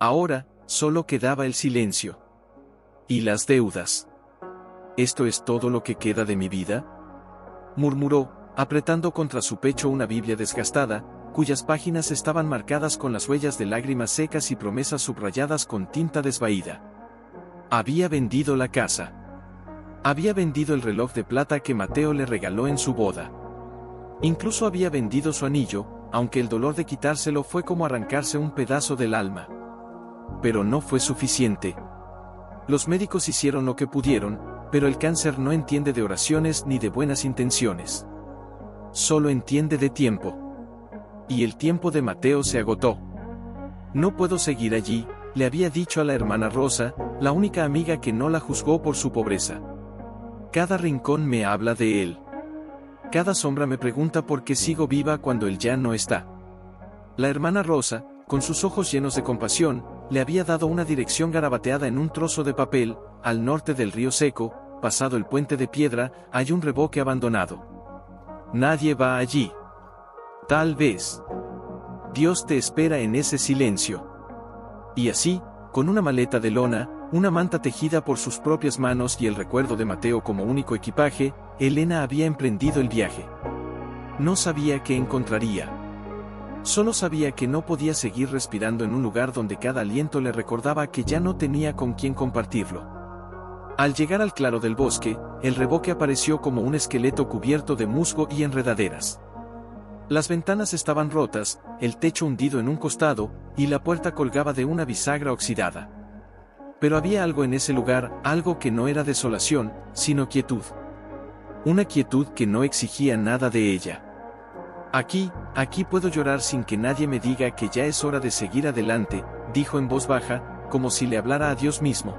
Ahora, solo quedaba el silencio. ¿Y las deudas? ¿Esto es todo lo que queda de mi vida?, murmuró, apretando contra su pecho una Biblia desgastada, cuyas páginas estaban marcadas con las huellas de lágrimas secas y promesas subrayadas con tinta desvaída. Había vendido la casa. Había vendido el reloj de plata que Mateo le regaló en su boda. Incluso había vendido su anillo, aunque el dolor de quitárselo fue como arrancarse un pedazo del alma. Pero no fue suficiente. Los médicos hicieron lo que pudieron, pero el cáncer no entiende de oraciones ni de buenas intenciones. Solo entiende de tiempo. Y el tiempo de Mateo se agotó. No puedo seguir allí, le había dicho a la hermana Rosa, la única amiga que no la juzgó por su pobreza. Cada rincón me habla de él. Cada sombra me pregunta por qué sigo viva cuando él ya no está. La hermana Rosa, con sus ojos llenos de compasión, le había dado una dirección garabateada en un trozo de papel: al norte del río seco, pasado el puente de piedra, hay un reboque abandonado. Nadie va allí. Tal vez. Dios te espera en ese silencio. Y así, con una maleta de lona, una manta tejida por sus propias manos y el recuerdo de Mateo como único equipaje, Elena había emprendido el viaje. No sabía qué encontraría. Solo sabía que no podía seguir respirando en un lugar donde cada aliento le recordaba que ya no tenía con quién compartirlo. Al llegar al claro del bosque, el reboque apareció como un esqueleto cubierto de musgo y enredaderas. Las ventanas estaban rotas, el techo hundido en un costado, y la puerta colgaba de una bisagra oxidada. Pero había algo en ese lugar, algo que no era desolación, sino quietud. Una quietud que no exigía nada de ella. Aquí puedo llorar sin que nadie me diga que ya es hora de seguir adelante, dijo en voz baja, como si le hablara a Dios mismo.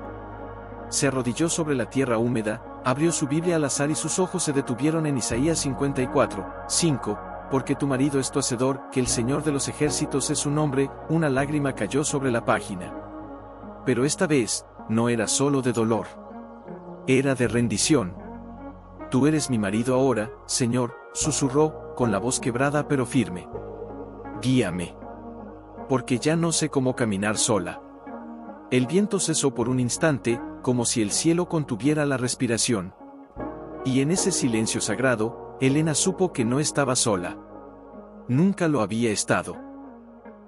Se arrodilló sobre la tierra húmeda, abrió su Biblia al azar y sus ojos se detuvieron en Isaías 54:5, porque tu marido es tu hacedor, que el Señor de los ejércitos es su nombre. Una lágrima cayó sobre la página. Pero esta vez, no era solo de dolor. Era de rendición. Tú eres mi marido ahora, Señor, susurró, con la voz quebrada pero firme. Guíame. Porque ya no sé cómo caminar sola. El viento cesó por un instante, como si el cielo contuviera la respiración. Y en ese silencio sagrado, Elena supo que no estaba sola. Nunca lo había estado.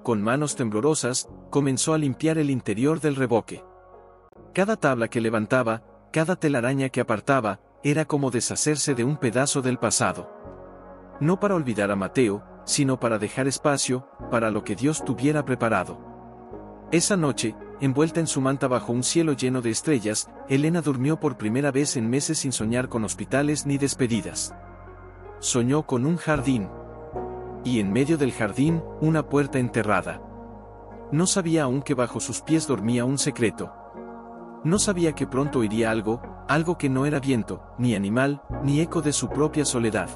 Con manos temblorosas, comenzó a limpiar el interior del reboque. Cada tabla que levantaba, cada telaraña que apartaba, era como deshacerse de un pedazo del pasado. No para olvidar a Mateo, sino para dejar espacio, para lo que Dios tuviera preparado. Esa noche, envuelta en su manta bajo un cielo lleno de estrellas, Elena durmió por primera vez en meses sin soñar con hospitales ni despedidas. Soñó con un jardín. Y en medio del jardín, una puerta enterrada. No sabía aún que bajo sus pies dormía un secreto. No sabía que pronto oiría algo que no era viento, ni animal, ni eco de su propia soledad.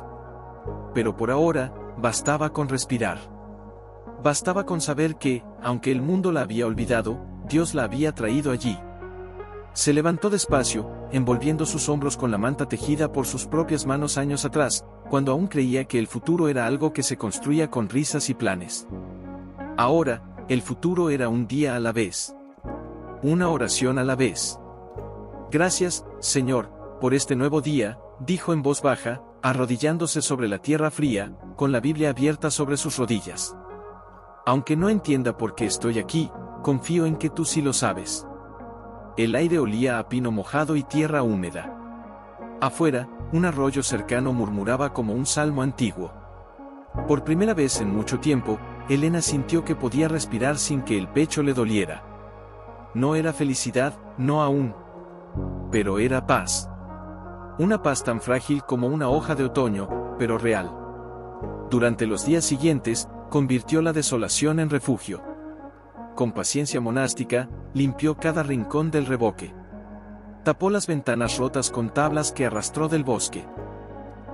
Pero por ahora, bastaba con respirar. Bastaba con saber que, aunque el mundo la había olvidado, Dios la había traído allí. Se levantó despacio, envolviendo sus hombros con la manta tejida por sus propias manos años atrás, cuando aún creía que el futuro era algo que se construía con risas y planes. Ahora, el futuro era un día a la vez. Una oración a la vez. Gracias, Señor, por este nuevo día, dijo en voz baja, arrodillándose sobre la tierra fría, con la Biblia abierta sobre sus rodillas. Aunque no entienda por qué estoy aquí, confío en que tú sí lo sabes. El aire olía a pino mojado y tierra húmeda. Afuera, un arroyo cercano murmuraba como un salmo antiguo. Por primera vez en mucho tiempo, Elena sintió que podía respirar sin que el pecho le doliera. No era felicidad, no aún. Pero era paz. Una paz tan frágil como una hoja de otoño, pero real. Durante los días siguientes, convirtió la desolación en refugio. Con paciencia monástica, limpió cada rincón del reboque. Tapó las ventanas rotas con tablas que arrastró del bosque.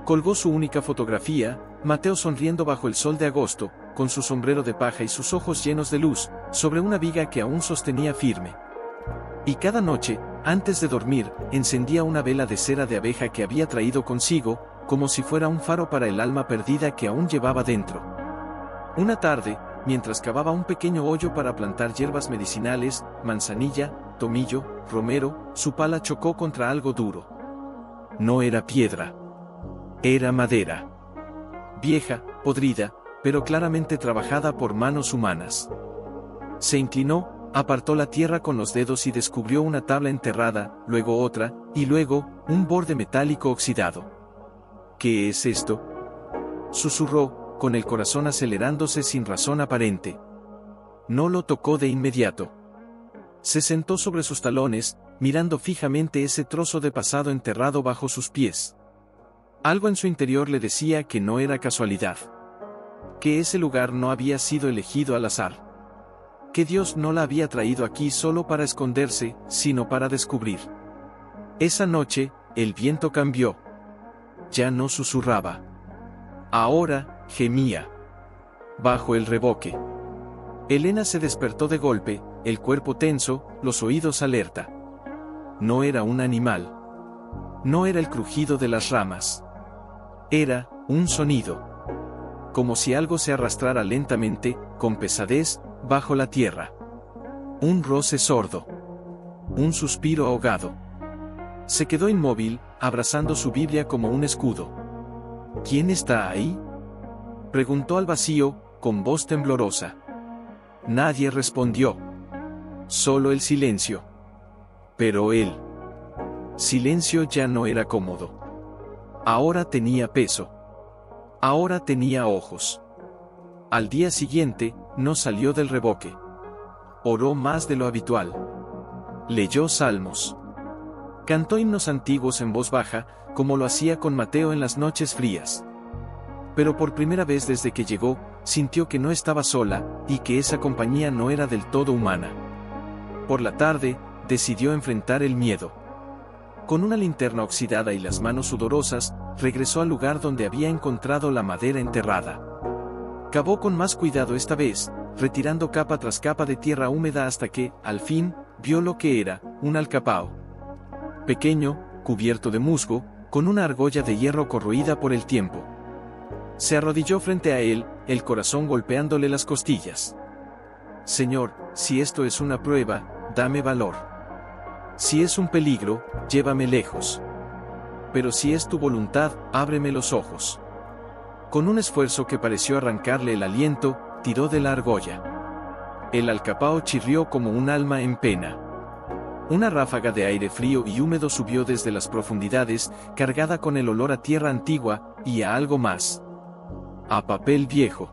Colgó su única fotografía, Mateo sonriendo bajo el sol de agosto, con su sombrero de paja y sus ojos llenos de luz, sobre una viga que aún sostenía firme. Y cada noche, antes de dormir, encendía una vela de cera de abeja que había traído consigo, como si fuera un faro para el alma perdida que aún llevaba dentro. Una tarde, mientras cavaba un pequeño hoyo para plantar hierbas medicinales, manzanilla, tomillo, romero. Su pala chocó contra algo duro. No era piedra. Era madera. Vieja, podrida, pero claramente trabajada por manos humanas. Se inclinó, apartó la tierra con los dedos y descubrió una tabla enterrada, luego otra, y luego, un borde metálico oxidado. ¿Qué es esto?, susurró, con el corazón acelerándose sin razón aparente. No lo tocó de inmediato. Se sentó sobre sus talones, mirando fijamente ese trozo de pasado enterrado bajo sus pies. Algo en su interior le decía que no era casualidad. Que ese lugar no había sido elegido al azar. Que Dios no la había traído aquí solo para esconderse, sino para descubrir. Esa noche, el viento cambió. Ya no susurraba. Ahora, gemía. Bajo el revoque. Elena se despertó de golpe, el cuerpo tenso, los oídos alerta. No era un animal. No era el crujido de las ramas. Era un sonido. Como si algo se arrastrara lentamente, con pesadez, bajo la tierra. Un roce sordo. Un suspiro ahogado. Se quedó inmóvil, abrazando su Biblia como un escudo. ¿Quién está ahí?, preguntó al vacío, con voz temblorosa. Nadie respondió. Solo el silencio. Pero el silencio ya no era cómodo. Ahora tenía peso. Ahora tenía ojos. Al día siguiente, no salió del revoque. Oró más de lo habitual. Leyó salmos. Cantó himnos antiguos en voz baja, como lo hacía con Mateo en las noches frías. Pero por primera vez desde que llegó, sintió que no estaba sola, y que esa compañía no era del todo humana. Por la tarde, decidió enfrentar el miedo. Con una linterna oxidada y las manos sudorosas, regresó al lugar donde había encontrado la madera enterrada. Cavó con más cuidado esta vez, retirando capa tras capa de tierra húmeda hasta que, al fin, vio lo que era, un alcapao. Pequeño, cubierto de musgo, con una argolla de hierro corroída por el tiempo. Se arrodilló frente a él, el corazón golpeándole las costillas. Señor, si esto es una prueba, dame valor. Si es un peligro, llévame lejos. Pero si es tu voluntad, ábreme los ojos. Con un esfuerzo que pareció arrancarle el aliento, tiró de la argolla. El alcapao chirrió como un alma en pena. Una ráfaga de aire frío y húmedo subió desde las profundidades, cargada con el olor a tierra antigua, y a algo más. A papel viejo.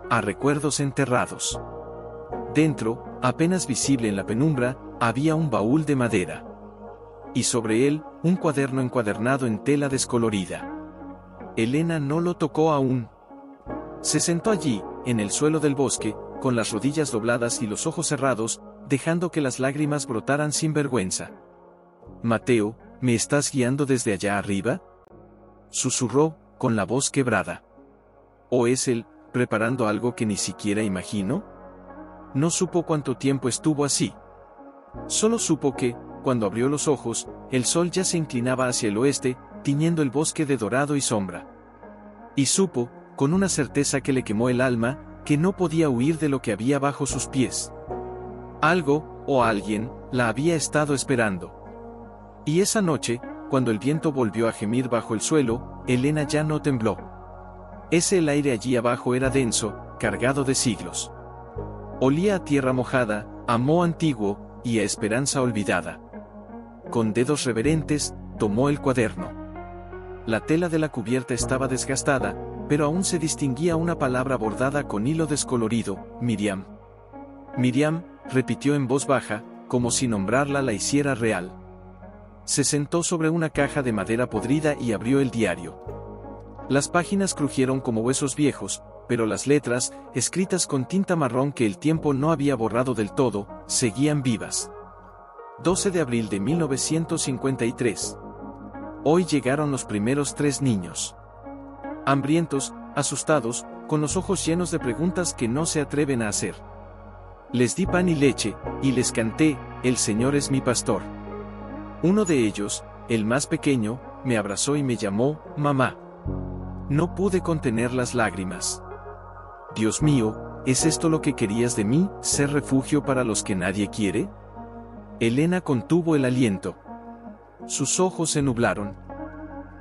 A recuerdos enterrados. Dentro, apenas visible en la penumbra, había un baúl de madera. Y sobre él, un cuaderno encuadernado en tela descolorida. Elena no lo tocó aún. Se sentó allí, en el suelo del bosque, con las rodillas dobladas y los ojos cerrados, dejando que las lágrimas brotaran sin vergüenza. Mateo, ¿me estás guiando desde allá arriba?, susurró, con la voz quebrada. ¿O es él, preparando algo que ni siquiera imagino? No supo cuánto tiempo estuvo así. Solo supo que, cuando abrió los ojos, el sol ya se inclinaba hacia el oeste, tiñendo el bosque de dorado y sombra. Y supo, con una certeza que le quemó el alma, que no podía huir de lo que había bajo sus pies. Algo, o alguien, la había estado esperando. Y esa noche, cuando el viento volvió a gemir bajo el suelo, Elena ya no tembló. El aire allí abajo era denso, cargado de siglos. Olía a tierra mojada, a moho antiguo, y a esperanza olvidada. Con dedos reverentes, tomó el cuaderno. La tela de la cubierta estaba desgastada, pero aún se distinguía una palabra bordada con hilo descolorido: Miriam. Miriam, repitió en voz baja, como si nombrarla la hiciera real. Se sentó sobre una caja de madera podrida y abrió el diario. Las páginas crujieron como huesos viejos, pero las letras, escritas con tinta marrón que el tiempo no había borrado del todo, seguían vivas. 12 de abril de 1953. Hoy llegaron los primeros 3 niños. Hambrientos, asustados, con los ojos llenos de preguntas que no se atreven a hacer. Les di pan y leche, y les canté: el Señor es mi pastor. Uno de ellos, el más pequeño, me abrazó y me llamó mamá. No pude contener las lágrimas. Dios mío, ¿es esto lo que querías de mí, ser refugio para los que nadie quiere? Elena contuvo el aliento. Sus ojos se nublaron.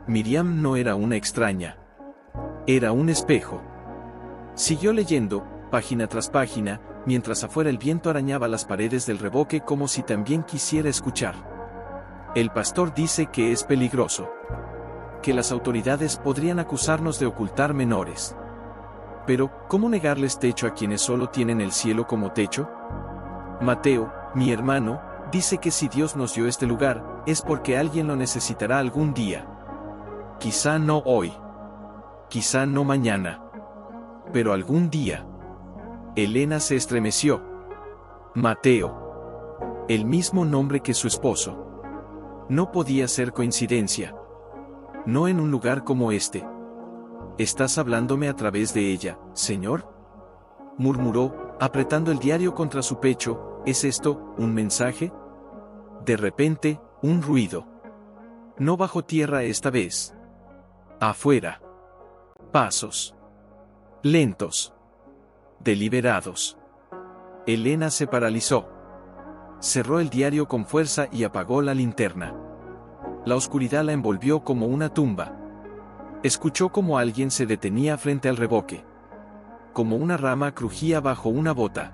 Miriam no era una extraña. Era un espejo. Siguió leyendo, página tras página, mientras afuera el viento arañaba las paredes del revoque como si también quisiera escuchar. El pastor dice que es peligroso. Que las autoridades podrían acusarnos de ocultar menores. Pero, ¿cómo negarles techo a quienes solo tienen el cielo como techo? Mateo, mi hermano, dice que si Dios nos dio este lugar, es porque alguien lo necesitará algún día. Quizá no hoy. Quizá no mañana. Pero algún día. Elena se estremeció. Mateo. El mismo nombre que su esposo. No podía ser coincidencia. No en un lugar como este. ¿Estás hablándome a través de ella, Señor? Murmuró, apretando el diario contra su pecho. ¿Es esto, un mensaje? De repente, un ruido. No bajo tierra esta vez. Afuera. Pasos. Lentos. Deliberados. Elena se paralizó. Cerró el diario con fuerza y apagó la linterna. La oscuridad la envolvió como una tumba. Escuchó como alguien se detenía frente al revoque. Como una rama crujía bajo una bota.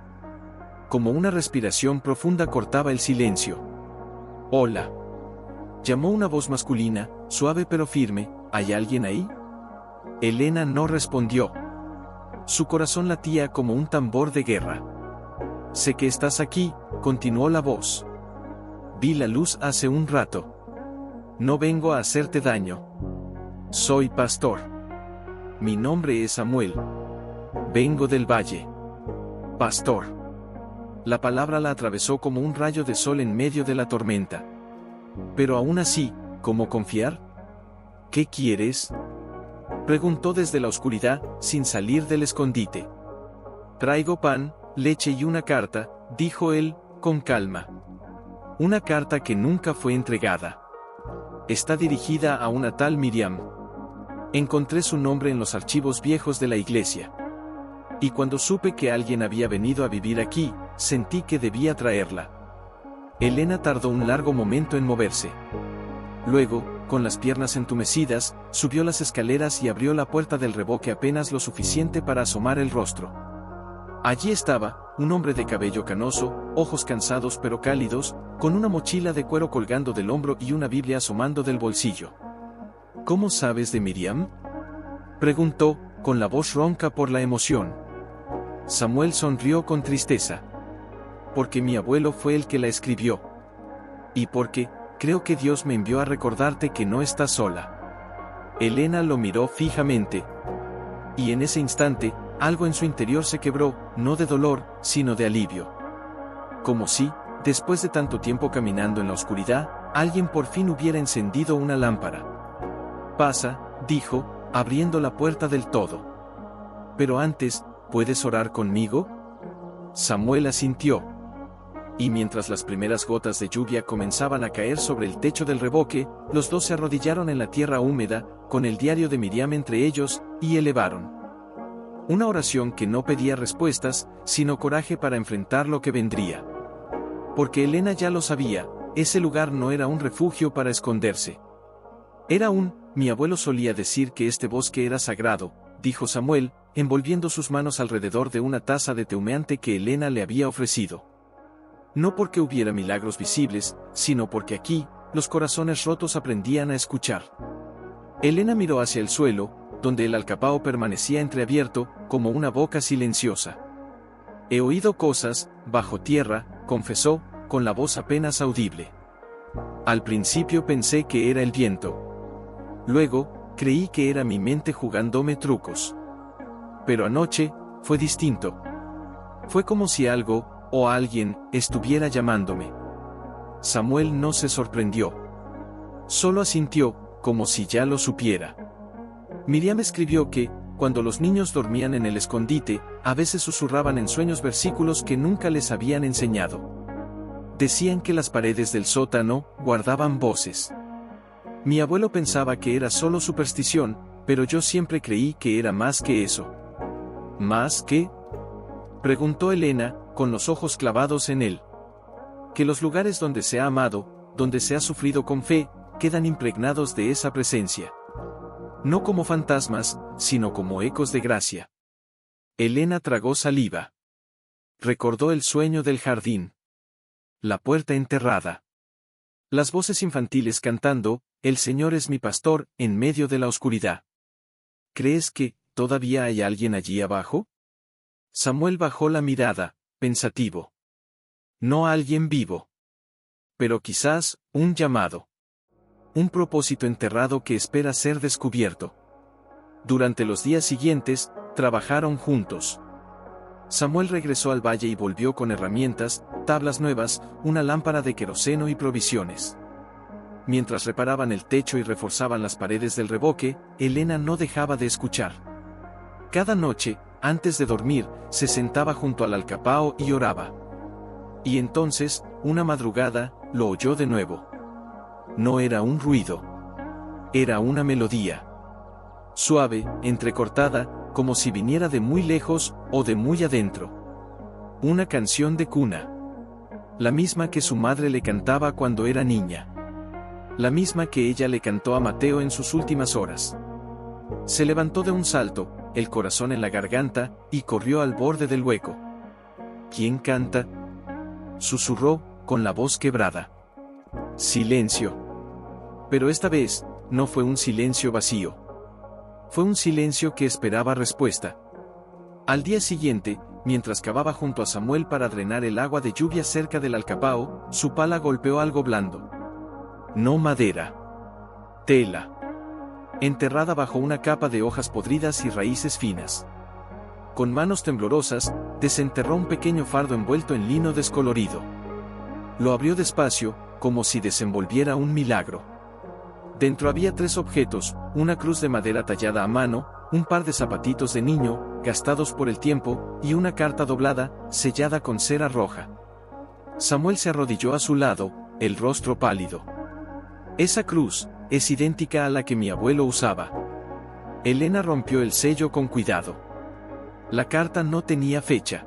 Como una respiración profunda cortaba el silencio. Hola. Llamó una voz masculina, suave pero firme. ¿Hay alguien ahí? Elena no respondió. Su corazón latía como un tambor de guerra. Sé que estás aquí, continuó la voz. Vi la luz hace un rato. No vengo a hacerte daño. Soy pastor. Mi nombre es Samuel. Vengo del valle. Pastor. La palabra la atravesó como un rayo de sol en medio de la tormenta. Pero aún así, ¿cómo confiar? ¿Qué quieres? Preguntó desde la oscuridad, sin salir del escondite. Traigo pan, leche y una carta, dijo él, con calma. Una carta que nunca fue entregada. Está dirigida a una tal Miriam. Encontré su nombre en los archivos viejos de la iglesia. Y cuando supe que alguien había venido a vivir aquí, sentí que debía traerla. Elena tardó un largo momento en moverse. Luego, con las piernas entumecidas, subió las escaleras y abrió la puerta del revoque apenas lo suficiente para asomar el rostro. Allí estaba, un hombre de cabello canoso, ojos cansados pero cálidos, con una mochila de cuero colgando del hombro y una Biblia asomando del bolsillo. ¿Cómo sabes de Miriam?, preguntó, con la voz ronca por la emoción. Samuel sonrió con tristeza. Porque mi abuelo fue el que la escribió. Y porque, creo que Dios me envió a recordarte que no estás sola. Elena lo miró fijamente. Y en ese instante, algo en su interior se quebró, no de dolor, sino de alivio. Como si, después de tanto tiempo caminando en la oscuridad, alguien por fin hubiera encendido una lámpara. Pasa, dijo, abriendo la puerta del todo. Pero antes, ¿puedes orar conmigo? Samuel asintió. Y mientras las primeras gotas de lluvia comenzaban a caer sobre el techo del revoque, los dos se arrodillaron en la tierra húmeda, con el diario de Miriam entre ellos, y elevaron una oración que no pedía respuestas, sino coraje para enfrentar lo que vendría. Porque Elena ya lo sabía, ese lugar no era un refugio para esconderse. Era mi abuelo solía decir que este bosque era sagrado, dijo Samuel, envolviendo sus manos alrededor de una taza de té humeante que Elena le había ofrecido. No porque hubiera milagros visibles, sino porque aquí, los corazones rotos aprendían a escuchar. Elena miró hacia el suelo, donde el alcapao permanecía entreabierto, como una boca silenciosa. He oído cosas, bajo tierra, confesó, con la voz apenas audible. Al principio pensé que era el viento. Luego, creí que era mi mente jugándome trucos. Pero anoche, fue distinto. Fue como si algo, o alguien, estuviera llamándome. Samuel no se sorprendió. Solo asintió, como si ya lo supiera. Miriam escribió que, cuando los niños dormían en el escondite, a veces susurraban en sueños versículos que nunca les habían enseñado. Decían que las paredes del sótano guardaban voces. Mi abuelo pensaba que era solo superstición, pero yo siempre creí que era más que eso. ¿Más que? Preguntó Elena, con los ojos clavados en él. Que los lugares donde se ha amado, donde se ha sufrido con fe, quedan impregnados de esa presencia. No como fantasmas, sino como ecos de gracia. Elena tragó saliva. Recordó el sueño del jardín. La puerta enterrada. Las voces infantiles cantando, "El Señor es mi pastor", en medio de la oscuridad. ¿Crees que todavía hay alguien allí abajo? Samuel bajó la mirada, pensativo. No alguien vivo. Pero quizás, un llamado. Un propósito enterrado que espera ser descubierto. Durante los días siguientes, trabajaron juntos. Samuel regresó al valle y volvió con herramientas, tablas nuevas, una lámpara de queroseno y provisiones. Mientras reparaban el techo y reforzaban las paredes del revoque, Elena no dejaba de escuchar. Cada noche, antes de dormir, se sentaba junto al alcapao y oraba. Y entonces, una madrugada, lo oyó de nuevo. No era un ruido. Era una melodía. Suave, entrecortada, como si viniera de muy lejos o de muy adentro. Una canción de cuna. La misma que su madre le cantaba cuando era niña. La misma que ella le cantó a Mateo en sus últimas horas. Se levantó de un salto, el corazón en la garganta, y corrió al borde del hueco. ¿Quién canta?, susurró, con la voz quebrada. Silencio. Pero esta vez, no fue un silencio vacío. Fue un silencio que esperaba respuesta. Al día siguiente, mientras cavaba junto a Samuel para drenar el agua de lluvia cerca del alcapao, su pala golpeó algo blando. No madera. Tela. Enterrada bajo una capa de hojas podridas y raíces finas. Con manos temblorosas, desenterró un pequeño fardo envuelto en lino descolorido. Lo abrió despacio, como si desenvolviera un milagro. Dentro había 3 objetos, una cruz de madera tallada a mano, un par de zapatitos de niño, gastados por el tiempo, y una carta doblada, sellada con cera roja. Samuel se arrodilló a su lado, el rostro pálido. Esa cruz es idéntica a la que mi abuelo usaba. Elena rompió el sello con cuidado. La carta no tenía fecha.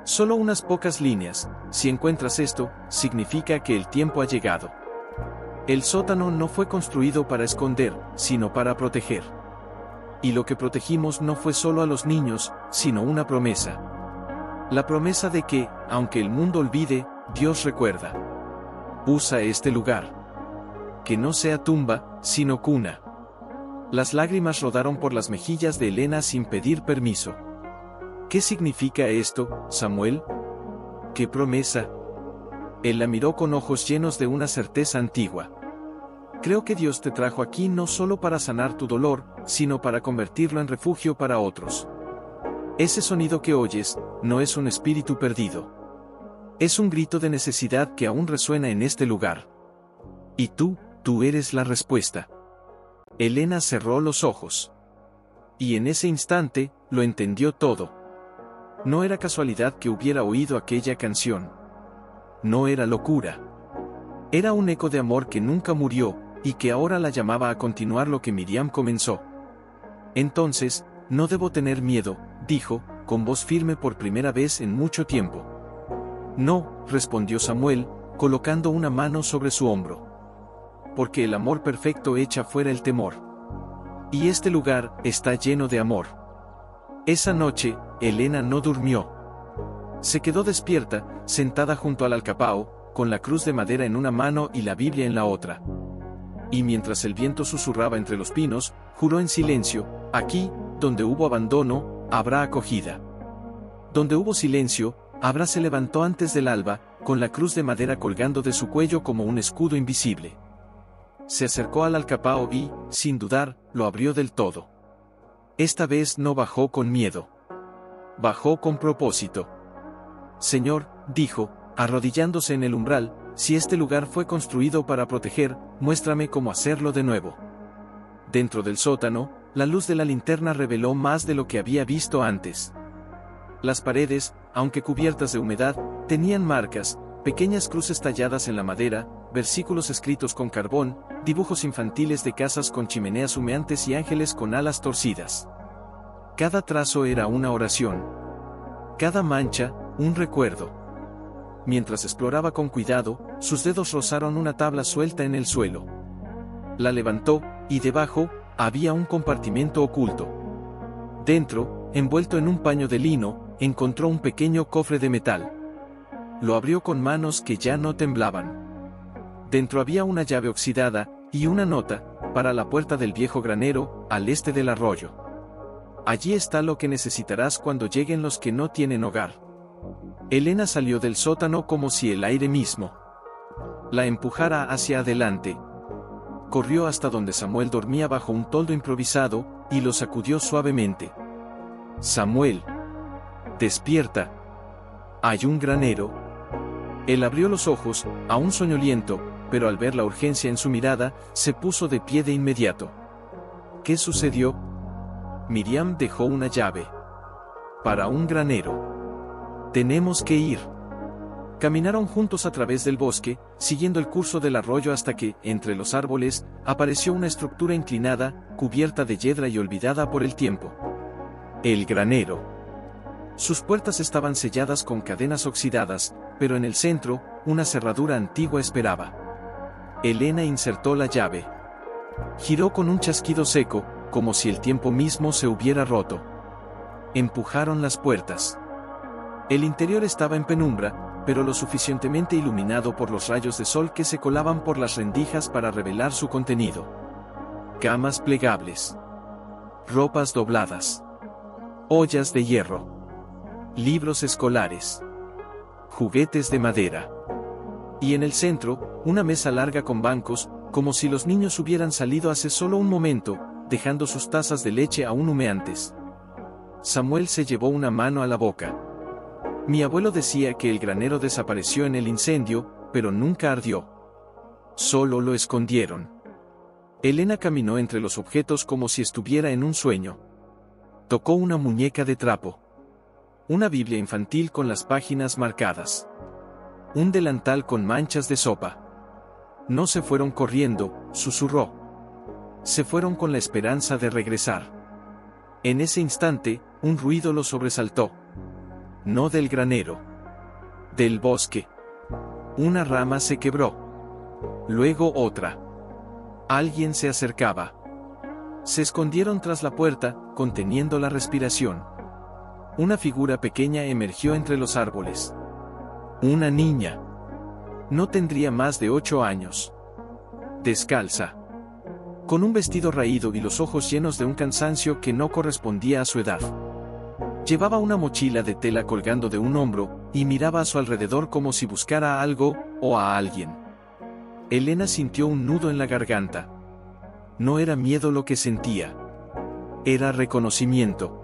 Solo unas pocas líneas. Si encuentras esto, significa que el tiempo ha llegado. El sótano no fue construido para esconder, sino para proteger. Y lo que protegimos no fue solo a los niños, sino una promesa. La promesa de que, aunque el mundo olvide, Dios recuerda. Usa este lugar. Que no sea tumba, sino cuna. Las lágrimas rodaron por las mejillas de Elena sin pedir permiso. ¿Qué significa esto, Samuel? ¿Qué promesa? Él la miró con ojos llenos de una certeza antigua. Creo que Dios te trajo aquí no solo para sanar tu dolor, sino para convertirlo en refugio para otros. Ese sonido que oyes, no es un espíritu perdido. Es un grito de necesidad que aún resuena en este lugar. Y tú eres la respuesta. Elena cerró los ojos. Y en ese instante, lo entendió todo. No era casualidad que hubiera oído aquella canción. No era locura. Era un eco de amor que nunca murió, y que ahora la llamaba a continuar lo que Miriam comenzó. Entonces, no debo tener miedo, dijo, con voz firme por primera vez en mucho tiempo. No, respondió Samuel, colocando una mano sobre su hombro. Porque el amor perfecto echa fuera el temor. Y este lugar está lleno de amor. Esa noche, Elena no durmió. Se quedó despierta, sentada junto al alcapao, con la cruz de madera en una mano y la Biblia en la otra. Y mientras el viento susurraba entre los pinos, juró en silencio: aquí, donde hubo abandono, habrá acogida. Donde hubo silencio, Abra se levantó antes del alba, con la cruz de madera colgando de su cuello como un escudo invisible. Se acercó al alcapao y, sin dudar, lo abrió del todo. Esta vez no bajó con miedo. Bajó con propósito. Señor, dijo, arrodillándose en el umbral, si este lugar fue construido para proteger, muéstrame cómo hacerlo de nuevo. Dentro del sótano, la luz de la linterna reveló más de lo que había visto antes. Las paredes, aunque cubiertas de humedad, tenían marcas, pequeñas cruces talladas en la madera, versículos escritos con carbón, dibujos infantiles de casas con chimeneas humeantes y ángeles con alas torcidas. Cada trazo era una oración. Cada mancha, un recuerdo. Mientras exploraba con cuidado, sus dedos rozaron una tabla suelta en el suelo. La levantó, y debajo, había un compartimento oculto. Dentro, envuelto en un paño de lino, encontró un pequeño cofre de metal. Lo abrió con manos que ya no temblaban. Dentro había una llave oxidada, y una nota, para la puerta del viejo granero, al este del arroyo. Allí está lo que necesitarás cuando lleguen los que no tienen hogar. Elena salió del sótano como si el aire mismo la empujara hacia adelante. Corrió hasta donde Samuel dormía bajo un toldo improvisado, y lo sacudió suavemente. «Samuel, despierta. Hay un granero». Él abrió los ojos, aún soñoliento, pero al ver la urgencia en su mirada, se puso de pie de inmediato. ¿Qué sucedió? Miriam dejó una llave. Para un granero. Tenemos que ir. Caminaron juntos a través del bosque, siguiendo el curso del arroyo hasta que, entre los árboles, apareció una estructura inclinada, cubierta de hiedra y olvidada por el tiempo. El granero. Sus puertas estaban selladas con cadenas oxidadas, pero en el centro, una cerradura antigua esperaba. Elena insertó la llave. Giró con un chasquido seco, como si el tiempo mismo se hubiera roto. Empujaron las puertas. El interior estaba en penumbra, pero lo suficientemente iluminado por los rayos de sol que se colaban por las rendijas para revelar su contenido. Camas plegables. Ropas dobladas. Ollas de hierro. Libros escolares. Juguetes de madera. Y en el centro, una mesa larga con bancos, como si los niños hubieran salido hace solo un momento, dejando sus tazas de leche aún humeantes. Samuel se llevó una mano a la boca. Mi abuelo decía que el granero desapareció en el incendio, pero nunca ardió. Solo lo escondieron. Elena caminó entre los objetos como si estuviera en un sueño. Tocó una muñeca de trapo. Una Biblia infantil con las páginas marcadas. Un delantal con manchas de sopa. No se fueron corriendo, susurró. Se fueron con la esperanza de regresar. En ese instante, un ruido lo sobresaltó. No del granero. Del bosque. Una rama se quebró. Luego otra. Alguien se acercaba. Se escondieron tras la puerta, conteniendo la respiración. Una figura pequeña emergió entre los árboles. Una niña. No tendría más de 8 años. Descalza. Con un vestido raído y los ojos llenos de un cansancio que no correspondía a su edad. Llevaba una mochila de tela colgando de un hombro, y miraba a su alrededor como si buscara a algo, o a alguien. Elena sintió un nudo en la garganta. No era miedo lo que sentía. Era reconocimiento.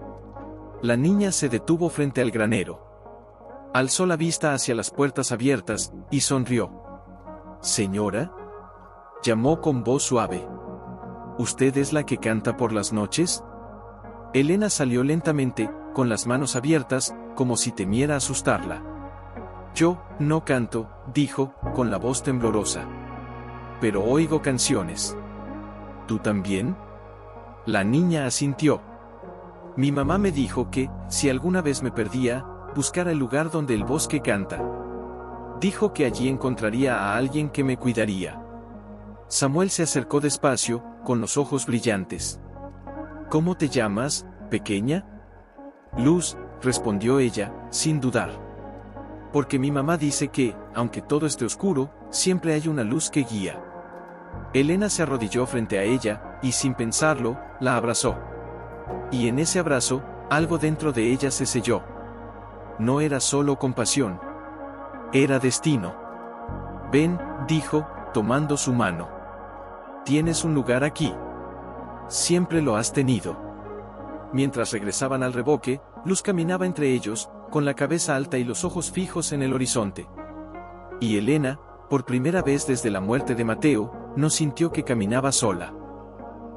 La niña se detuvo frente al granero. Alzó la vista hacia las puertas abiertas, y sonrió. «Señora», llamó con voz suave. «¿Usted es la que canta por las noches?» Elena salió lentamente, con las manos abiertas, como si temiera asustarla. «Yo, no canto», dijo, con la voz temblorosa. «Pero oigo canciones». «¿Tú también?» La niña asintió. «Mi mamá me dijo que, si alguna vez me perdía, buscara el lugar donde el bosque canta. Dijo que allí encontraría a alguien que me cuidaría». Samuel se acercó despacio, con los ojos brillantes. «¿Cómo te llamas, pequeña?» «Luz», respondió ella, sin dudar. «Porque mi mamá dice que, aunque todo esté oscuro, siempre hay una luz que guía». Elena se arrodilló frente a ella, y sin pensarlo, la abrazó. Y en ese abrazo, algo dentro de ella se selló. No era solo compasión. Era destino. «Ven», dijo, tomando su mano. «Tienes un lugar aquí. Siempre lo has tenido». Mientras regresaban al reboque, Luz caminaba entre ellos, con la cabeza alta y los ojos fijos en el horizonte. Y Elena, por primera vez desde la muerte de Mateo, no sintió que caminaba sola.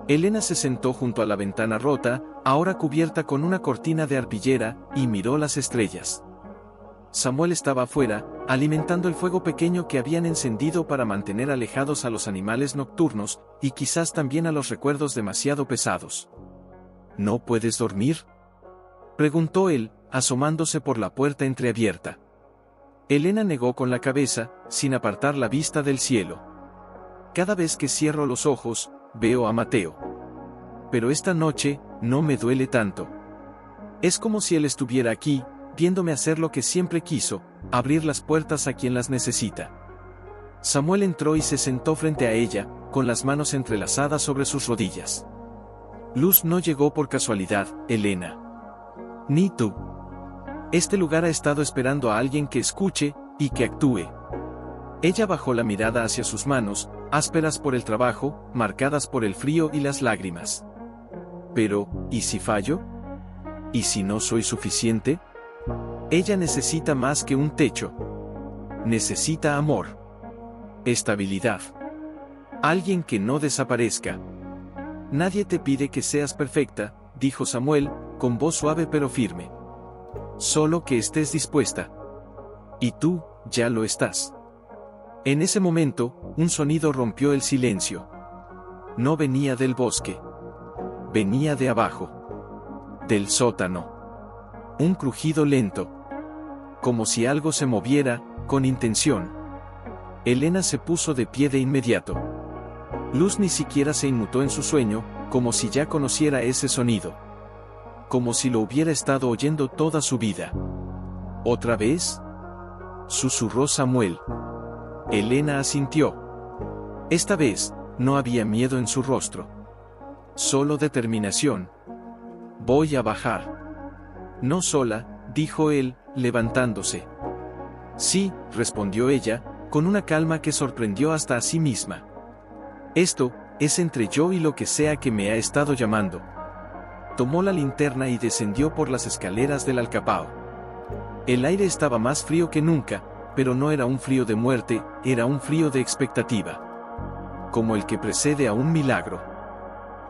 Elena se sentó junto a la ventana rota, ahora cubierta con una cortina de arpillera, y miró las estrellas. Samuel estaba afuera, alimentando el fuego pequeño que habían encendido para mantener alejados a los animales nocturnos, y quizás también a los recuerdos demasiado pesados. «¿No puedes dormir?», preguntó él, asomándose por la puerta entreabierta. Elena negó con la cabeza, sin apartar la vista del cielo. Cada vez que cierro los ojos, veo a Mateo. Pero esta noche, no me duele tanto. Es como si él estuviera aquí, viéndome hacer lo que siempre quiso, abrir las puertas a quien las necesita. Samuel entró y se sentó frente a ella, con las manos entrelazadas sobre sus rodillas. Luz no llegó por casualidad, Elena. Ni tú. Este lugar ha estado esperando a alguien que escuche, y que actúe. Ella bajó la mirada hacia sus manos, ásperas por el trabajo, marcadas por el frío y las lágrimas. Pero, ¿y si fallo? ¿Y si no soy suficiente? Ella necesita más que un techo. Necesita amor. Estabilidad. Alguien que no desaparezca. Nadie te pide que seas perfecta, dijo Samuel, con voz suave pero firme. Solo que estés dispuesta. Y tú, ya lo estás. En ese momento, un sonido rompió el silencio. No venía del bosque. Venía de abajo. Del sótano. Un crujido lento. Como si algo se moviera, con intención. Elena se puso de pie de inmediato. Luz ni siquiera se inmutó en su sueño, como si ya conociera ese sonido. Como si lo hubiera estado oyendo toda su vida. ¿Otra vez?, susurró Samuel. Elena asintió. Esta vez, no había miedo en su rostro. Solo determinación. Voy a bajar. No sola, dijo él, levantándose. Sí, respondió ella, con una calma que sorprendió hasta a sí misma. Esto, es entre yo y lo que sea que me ha estado llamando. Tomó la linterna y descendió por las escaleras del alcapao. El aire estaba más frío que nunca, pero no era un frío de muerte, era un frío de expectativa. Como el que precede a un milagro.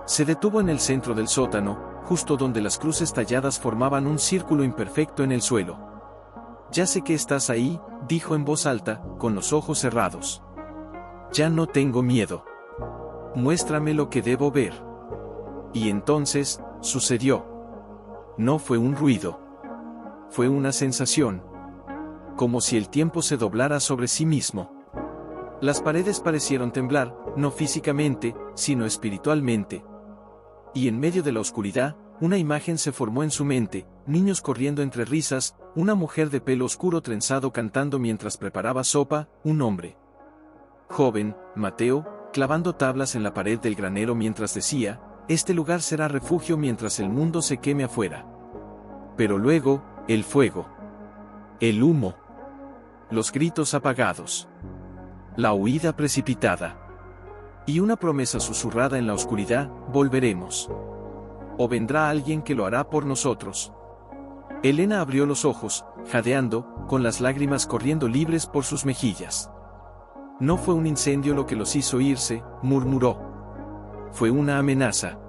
Se detuvo en el centro del sótano, justo donde las cruces talladas formaban un círculo imperfecto en el suelo. Ya sé que estás ahí, dijo en voz alta, con los ojos cerrados. Ya no tengo miedo. Muéstrame lo que debo ver. Y entonces, sucedió. No fue un ruido. Fue una sensación. Como si el tiempo se doblara sobre sí mismo. Las paredes parecieron temblar, no físicamente, sino espiritualmente. Y en medio de la oscuridad, una imagen se formó en su mente, niños corriendo entre risas, una mujer de pelo oscuro trenzado cantando mientras preparaba sopa, un hombre joven, Mateo, clavando tablas en la pared del granero mientras decía, este lugar será refugio mientras el mundo se queme afuera. Pero luego, el fuego. El humo. Los gritos apagados. La huida precipitada. Y una promesa susurrada en la oscuridad, volveremos. O vendrá alguien que lo hará por nosotros. Elena abrió los ojos, jadeando, con las lágrimas corriendo libres por sus mejillas. No fue un incendio lo que los hizo irse, murmuró. Fue una amenaza.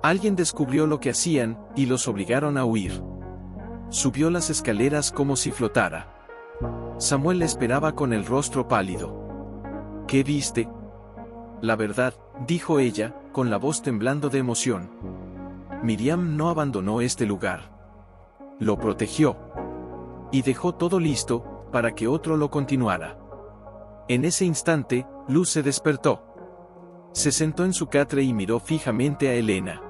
Alguien descubrió lo que hacían, y los obligaron a huir. Subió las escaleras como si flotara. Samuel le esperaba con el rostro pálido. ¿Qué viste? La verdad, dijo ella, con la voz temblando de emoción. Miriam no abandonó este lugar. Lo protegió. Y dejó todo listo, para que otro lo continuara. En ese instante, Luz se despertó. Se sentó en su catre y miró fijamente a Elena.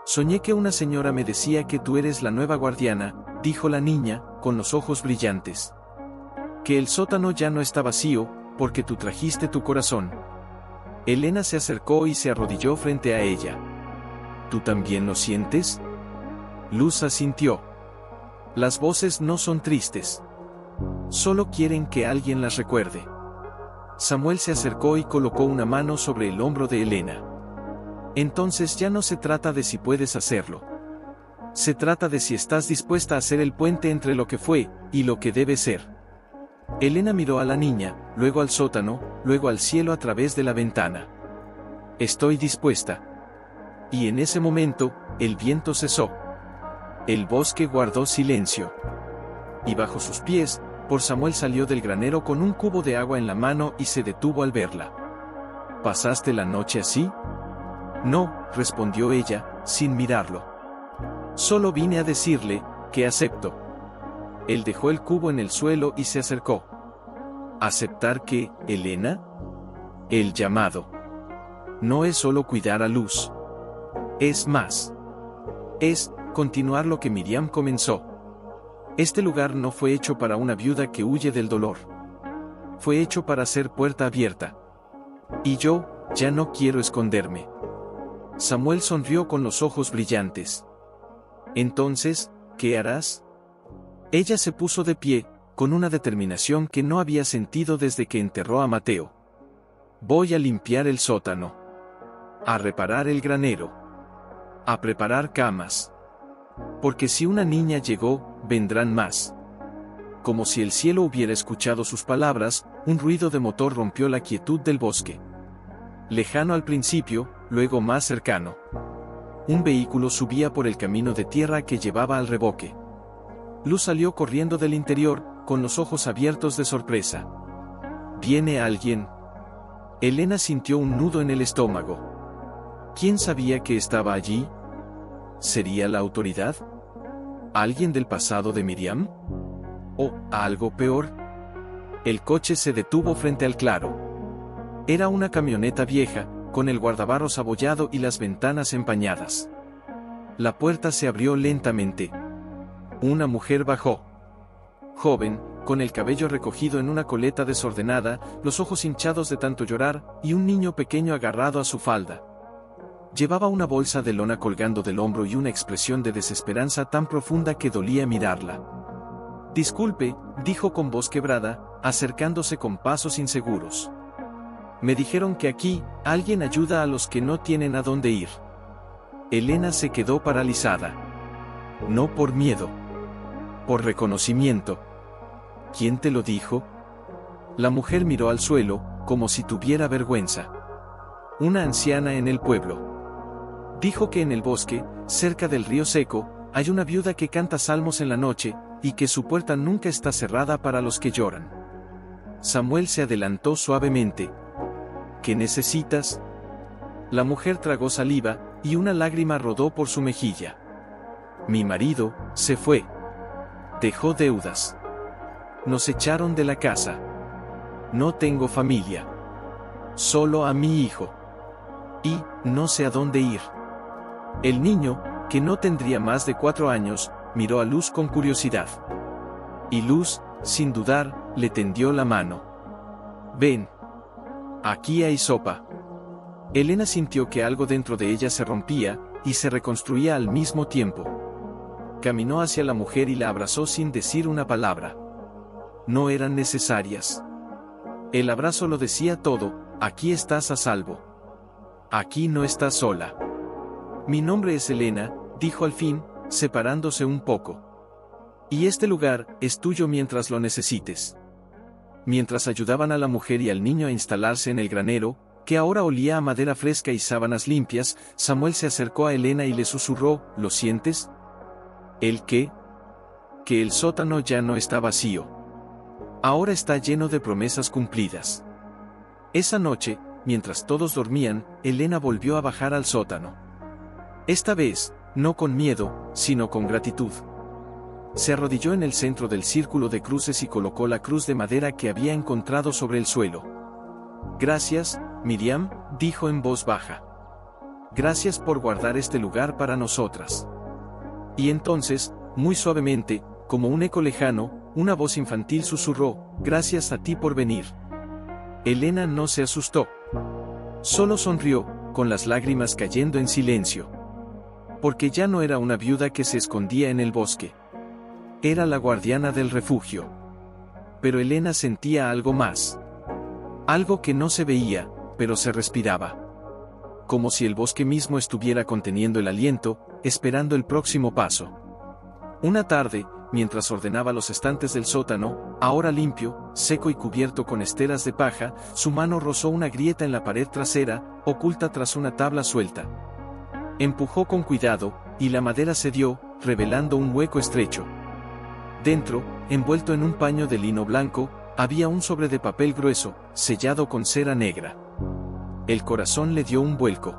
Soñé que una señora me decía que tú eres la nueva guardiana, dijo la niña, con los ojos brillantes. Que el sótano ya no está vacío, porque tú trajiste tu corazón. Elena se acercó y se arrodilló frente a ella. ¿Tú también lo sientes? Luz asintió. Las voces no son tristes. Solo quieren que alguien las recuerde. Samuel se acercó y colocó una mano sobre el hombro de Elena. Entonces ya no se trata de si puedes hacerlo. Se trata de si estás dispuesta a ser el puente entre lo que fue, y lo que debe ser. Elena miró a la niña, luego al sótano, luego al cielo a través de la ventana. Estoy dispuesta. Y en ese momento, el viento cesó. El bosque guardó silencio. Y bajo sus pies, Samuel salió del granero con un cubo de agua en la mano y se detuvo al verla. ¿Pasaste la noche así? No, respondió ella, sin mirarlo. Solo vine a decirle, que acepto. Él dejó el cubo en el suelo y se acercó. ¿Aceptar qué, Elena? El llamado. No es solo cuidar a Luz. Es más. Es continuar lo que Miriam comenzó. Este lugar no fue hecho para una viuda que huye del dolor. Fue hecho para ser puerta abierta. Y yo, ya no quiero esconderme. Samuel sonrió con los ojos brillantes. Entonces, ¿qué harás? Ella se puso de pie, con una determinación que no había sentido desde que enterró a Mateo. Voy a limpiar el sótano. A reparar el granero. A preparar camas. Porque si una niña llegó, vendrán más. Como si el cielo hubiera escuchado sus palabras, un ruido de motor rompió la quietud del bosque. Lejano al principio, luego más cercano. Un vehículo subía por el camino de tierra que llevaba al revoque. Luz salió corriendo del interior, con los ojos abiertos de sorpresa. ¿Viene alguien? Elena sintió un nudo en el estómago. ¿Quién sabía que estaba allí? ¿Sería la autoridad? ¿Alguien del pasado de Miriam? ¿O algo peor? El coche se detuvo frente al claro. Era una camioneta vieja, con el guardabarros abollado y las ventanas empañadas. La puerta se abrió lentamente. Una mujer bajó. Joven, con el cabello recogido en una coleta desordenada, los ojos hinchados de tanto llorar, y un niño pequeño agarrado a su falda. Llevaba una bolsa de lona colgando del hombro y una expresión de desesperanza tan profunda que dolía mirarla. Disculpe, dijo con voz quebrada, acercándose con pasos inseguros. Me dijeron que aquí, alguien ayuda a los que no tienen a dónde ir. Elena se quedó paralizada. No por miedo. Por reconocimiento. ¿Quién te lo dijo? La mujer miró al suelo, como si tuviera vergüenza. Una anciana en el pueblo. Dijo que en el bosque, cerca del río seco, hay una viuda que canta salmos en la noche, y que su puerta nunca está cerrada para los que lloran. Samuel se adelantó suavemente. ¿Qué necesitas? La mujer tragó saliva, y una lágrima rodó por su mejilla. Mi marido se fue. Dejó deudas. Nos echaron de la casa. No tengo familia. Solo a mi hijo. Y no sé a dónde ir. El niño, que no tendría más de 4 años, miró a Luz con curiosidad. Y Luz, sin dudar, le tendió la mano. Ven. Aquí hay sopa. Elena sintió que algo dentro de ella se rompía, y se reconstruía al mismo tiempo. Caminó hacia la mujer y la abrazó sin decir una palabra. No eran necesarias. El abrazo lo decía todo, aquí estás a salvo. Aquí no estás sola. Mi nombre es Elena, dijo al fin, separándose un poco. Y este lugar es tuyo mientras lo necesites. Mientras ayudaban a la mujer y al niño a instalarse en el granero, que ahora olía a madera fresca y sábanas limpias, Samuel se acercó a Elena y le susurró, ¿lo sientes? ¿El qué? Que el sótano ya no está vacío. Ahora está lleno de promesas cumplidas. Esa noche, mientras todos dormían, Elena volvió a bajar al sótano. Esta vez, no con miedo, sino con gratitud. Se arrodilló en el centro del círculo de cruces y colocó la cruz de madera que había encontrado sobre el suelo. Gracias, Miriam, dijo en voz baja. Gracias por guardar este lugar para nosotras. Y entonces, muy suavemente, como un eco lejano, una voz infantil susurró, gracias a ti por venir. Elena no se asustó. Solo sonrió, con las lágrimas cayendo en silencio. Porque ya no era una viuda que se escondía en el bosque. Era la guardiana del refugio. Pero Elena sentía algo más. Algo que no se veía, pero se respiraba. Como si el bosque mismo estuviera conteniendo el aliento, esperando el próximo paso. Una tarde, mientras ordenaba los estantes del sótano, ahora limpio, seco y cubierto con esteras de paja, su mano rozó una grieta en la pared trasera, oculta tras una tabla suelta. Empujó con cuidado, y la madera cedió, revelando un hueco estrecho. Dentro, envuelto en un paño de lino blanco, había un sobre de papel grueso, sellado con cera negra. El corazón le dio un vuelco.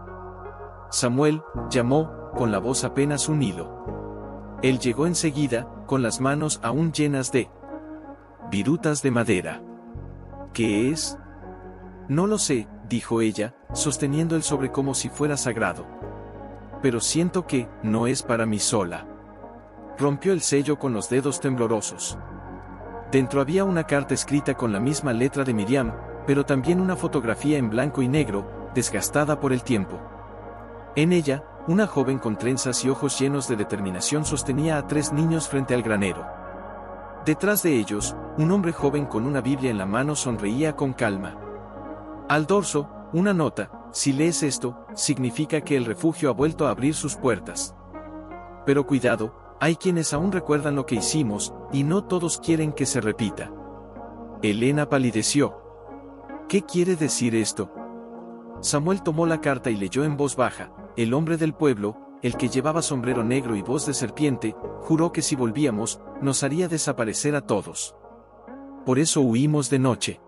Samuel, llamó, con la voz apenas un hilo. Él llegó enseguida, con las manos aún llenas de virutas de madera. ¿Qué es? No lo sé, dijo ella, sosteniendo el sobre como si fuera sagrado. Pero siento que no es para mí sola. Rompió el sello con los dedos temblorosos. Dentro había una carta escrita con la misma letra de Miriam, pero también una fotografía en blanco y negro, desgastada por el tiempo. En ella, una joven con trenzas y ojos llenos de determinación sostenía a 3 niños frente al granero. Detrás de ellos, un hombre joven con una Biblia en la mano sonreía con calma. Al dorso, una nota: si lees esto, significa que el refugio ha vuelto a abrir sus puertas. Pero cuidado, hay quienes aún recuerdan lo que hicimos, y no todos quieren que se repita. Elena palideció. ¿Qué quiere decir esto? Samuel tomó la carta y leyó en voz baja. El hombre del pueblo, el que llevaba sombrero negro y voz de serpiente, juró que si volvíamos, nos haría desaparecer a todos. Por eso huimos de noche.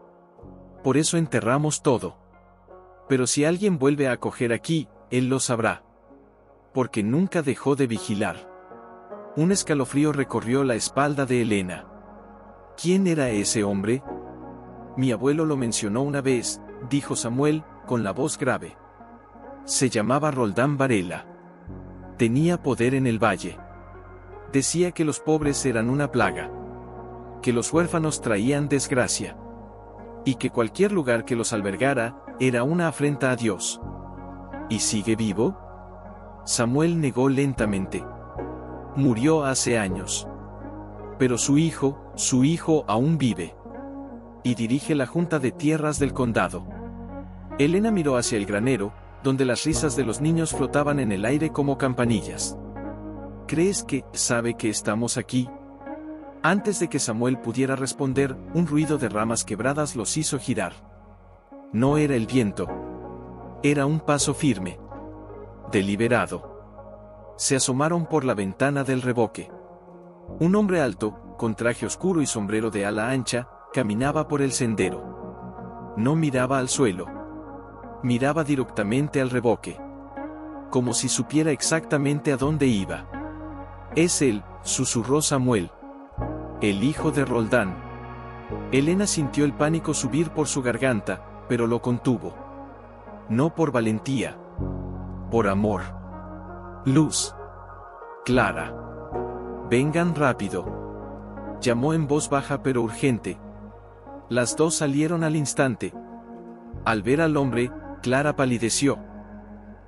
Por eso enterramos todo. Pero si alguien vuelve a coger aquí, él lo sabrá. Porque nunca dejó de vigilar. Un escalofrío recorrió la espalda de Elena. ¿Quién era ese hombre? Mi abuelo lo mencionó una vez, dijo Samuel, con la voz grave. Se llamaba Roldán Varela. Tenía poder en el valle. Decía que los pobres eran una plaga. Que los huérfanos traían desgracia. Y que cualquier lugar que los albergara, era una afrenta a Dios. ¿Y sigue vivo? Samuel negó lentamente. Murió hace años. Pero su hijo aún vive. Y dirige la Junta de Tierras del condado. Elena miró hacia el granero, donde las risas de los niños flotaban en el aire como campanillas. ¿Crees que sabe que estamos aquí? Antes de que Samuel pudiera responder, un ruido de ramas quebradas los hizo girar. No era el viento. Era un paso firme. Deliberado. Se asomaron por la ventana del revoque. Un hombre alto, con traje oscuro y sombrero de ala ancha, caminaba por el sendero. No miraba al suelo. Miraba directamente al revoque. Como si supiera exactamente a dónde iba. Es él, susurró Samuel. El hijo de Roldán. Elena sintió el pánico subir por su garganta, pero lo contuvo. No por valentía. Por amor. Luz. Clara. Vengan rápido. Llamó en voz baja pero urgente. Las dos salieron al instante. Al ver al hombre, Clara palideció.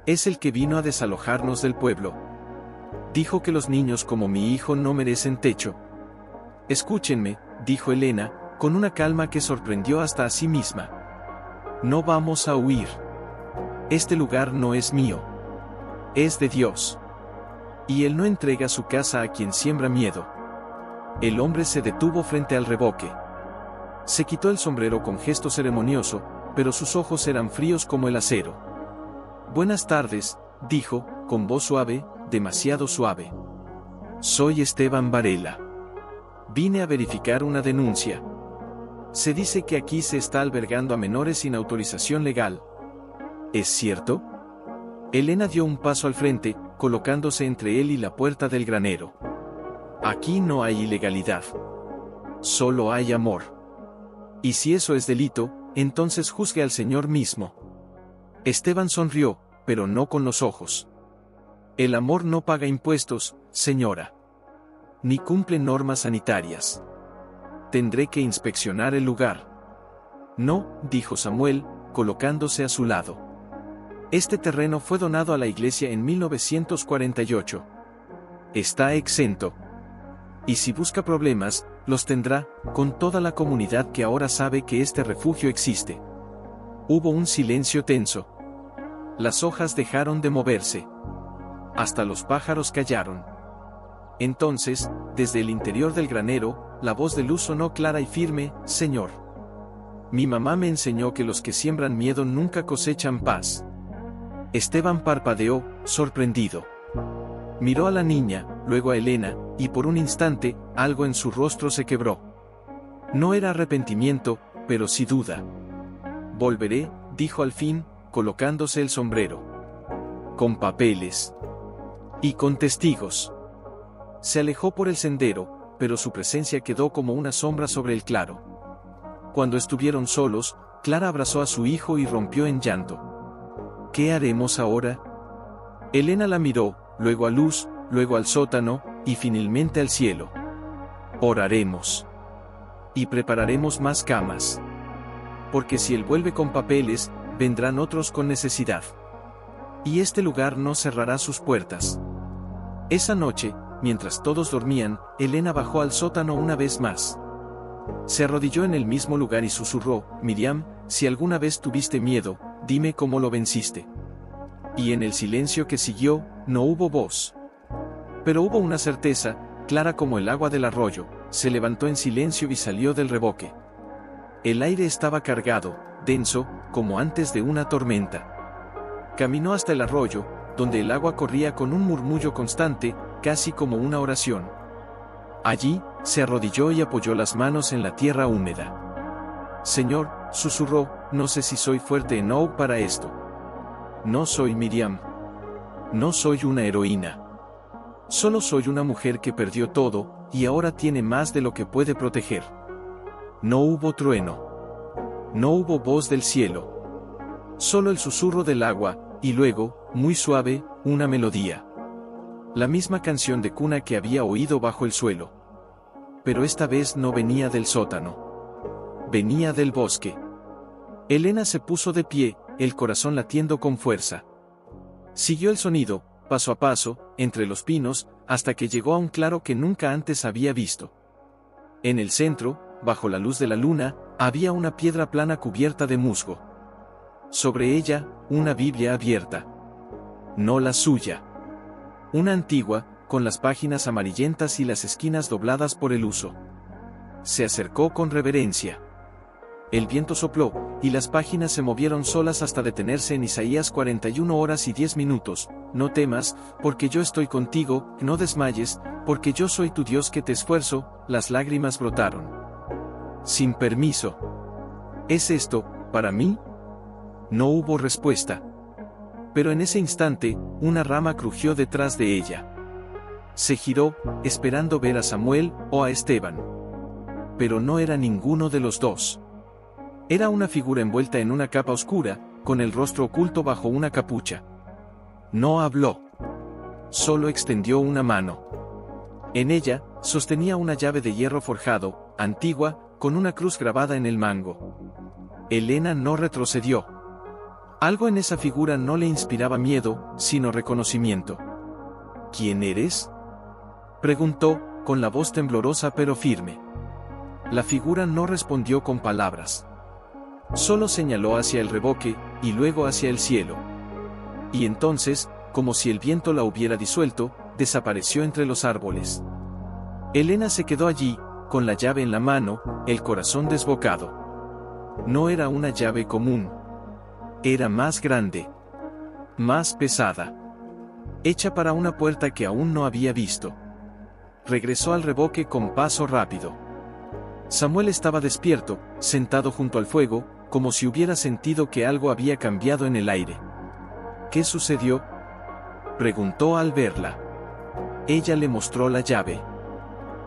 Es el que vino a desalojarnos del pueblo. Dijo que los niños como mi hijo no merecen techo. Escúchenme, dijo Elena, con una calma que sorprendió hasta a sí misma. No vamos a huir. Este lugar no es mío. Es de Dios. Y Él no entrega su casa a quien siembra miedo. El hombre se detuvo frente al revoque. Se quitó el sombrero con gesto ceremonioso, pero sus ojos eran fríos como el acero. Buenas tardes, dijo, con voz suave, demasiado suave. Soy Esteban Varela. Vine a verificar una denuncia. Se dice que aquí se está albergando a menores sin autorización legal. ¿Es cierto? Elena dio un paso al frente, colocándose entre él y la puerta del granero. Aquí no hay ilegalidad. Solo hay amor. Y si eso es delito, entonces juzgue al Señor mismo. Esteban sonrió, pero no con los ojos. El amor no paga impuestos, señora. Ni cumple normas sanitarias. Tendré que inspeccionar el lugar. No, dijo Samuel, colocándose a su lado. Este terreno fue donado a la iglesia en 1948. Está exento. Y si busca problemas, los tendrá, con toda la comunidad que ahora sabe que este refugio existe. Hubo un silencio tenso. Las hojas dejaron de moverse. Hasta los pájaros callaron. Entonces, desde el interior del granero, la voz de Luz sonó clara y firme: Señor. Mi mamá me enseñó que los que siembran miedo nunca cosechan paz. Esteban parpadeó, sorprendido. Miró a la niña, luego a Elena, y por un instante, algo en su rostro se quebró. No era arrepentimiento, pero sí duda. Volveré, dijo al fin, colocándose el sombrero. Con papeles. Y con testigos. se alejó por el sendero, pero su presencia quedó como una sombra sobre el claro. Cuando estuvieron solos, Clara abrazó a su hijo y rompió en llanto. ¿Qué haremos ahora? Elena la miró, luego a Luz, luego al sótano, y finalmente al cielo. Oraremos. Y prepararemos más camas. Porque si él vuelve con papeles, vendrán otros con necesidad. Y este lugar no cerrará sus puertas. Esa noche, mientras todos dormían, Elena bajó al sótano una vez más. Se arrodilló en el mismo lugar y susurró: Miriam, si alguna vez tuviste miedo, dime cómo lo venciste. Y en el silencio que siguió, no hubo voz. Pero hubo una certeza, clara como el agua del arroyo. Se levantó en silencio y salió del revoque. El aire estaba cargado, denso, como antes de una tormenta. Caminó hasta el arroyo, donde el agua corría con un murmullo constante, casi como una oración. Allí, se arrodilló y apoyó las manos en la tierra húmeda. Señor, susurró, no sé si soy fuerte o no para esto. No soy Miriam. No soy una heroína. Solo soy una mujer que perdió todo, y ahora tiene más de lo que puede proteger. No hubo trueno. No hubo voz del cielo. Solo el susurro del agua, y luego, muy suave, una melodía. La misma canción de cuna que había oído bajo el suelo. Pero esta vez no venía del sótano. Venía del bosque. Elena se puso de pie, el corazón latiendo con fuerza. Siguió el sonido, paso a paso, entre los pinos, hasta que llegó a un claro que nunca antes había visto. En el centro, bajo la luz de la luna, había una piedra plana cubierta de musgo. Sobre ella, una Biblia abierta. No la suya. Una antigua, con las páginas amarillentas y las esquinas dobladas por el uso. Se acercó con reverencia. El viento sopló, y las páginas se movieron solas hasta detenerse en Isaías 41 horas y 10 minutos. No temas, porque yo estoy contigo, no desmayes, porque yo soy tu Dios que te esfuerzo. Las lágrimas brotaron. Sin permiso. ¿Es esto, para mí? No hubo respuesta. Pero en ese instante, una rama crujió detrás de ella. Se giró, esperando ver a Samuel o a Esteban. Pero no era ninguno de los dos. Era una figura envuelta en una capa oscura, con el rostro oculto bajo una capucha. No habló. Solo extendió una mano. En ella, sostenía una llave de hierro forjado, antigua, con una cruz grabada en el mango. Elena no retrocedió. Algo en esa figura no le inspiraba miedo, sino reconocimiento. ¿Quién eres?, preguntó, con la voz temblorosa pero firme. La figura no respondió con palabras. Solo señaló hacia el revoque, y luego hacia el cielo. Y entonces, como si el viento la hubiera disuelto, desapareció entre los árboles. Elena se quedó allí, con la llave en la mano, el corazón desbocado. No era una llave común. Era más grande. Más pesada. Hecha para una puerta que aún no había visto. Regresó al revoque con paso rápido. Samuel estaba despierto, sentado junto al fuego, como si hubiera sentido que algo había cambiado en el aire. ¿Qué sucedió?, preguntó al verla. Ella le mostró la llave.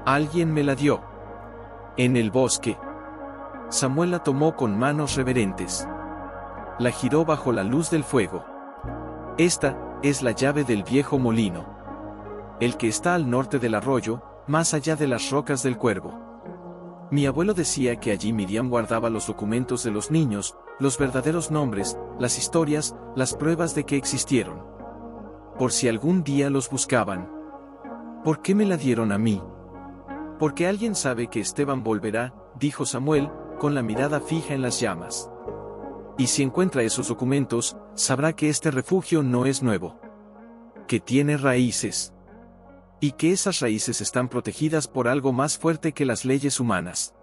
Alguien me la dio. En el bosque. Samuel la tomó con manos reverentes. La giró bajo la luz del fuego. Esta es la llave del viejo molino. El que está al norte del arroyo, más allá de las rocas del Cuervo. Mi abuelo decía que allí Miriam guardaba los documentos de los niños, los verdaderos nombres, las historias, las pruebas de que existieron. Por si algún día los buscaban. ¿Por qué me la dieron a mí? Porque alguien sabe que Esteban volverá, dijo Samuel, con la mirada fija en las llamas. Y si encuentra esos documentos, sabrá que este refugio no es nuevo. Que tiene raíces. Y que esas raíces están protegidas por algo más fuerte que las leyes humanas.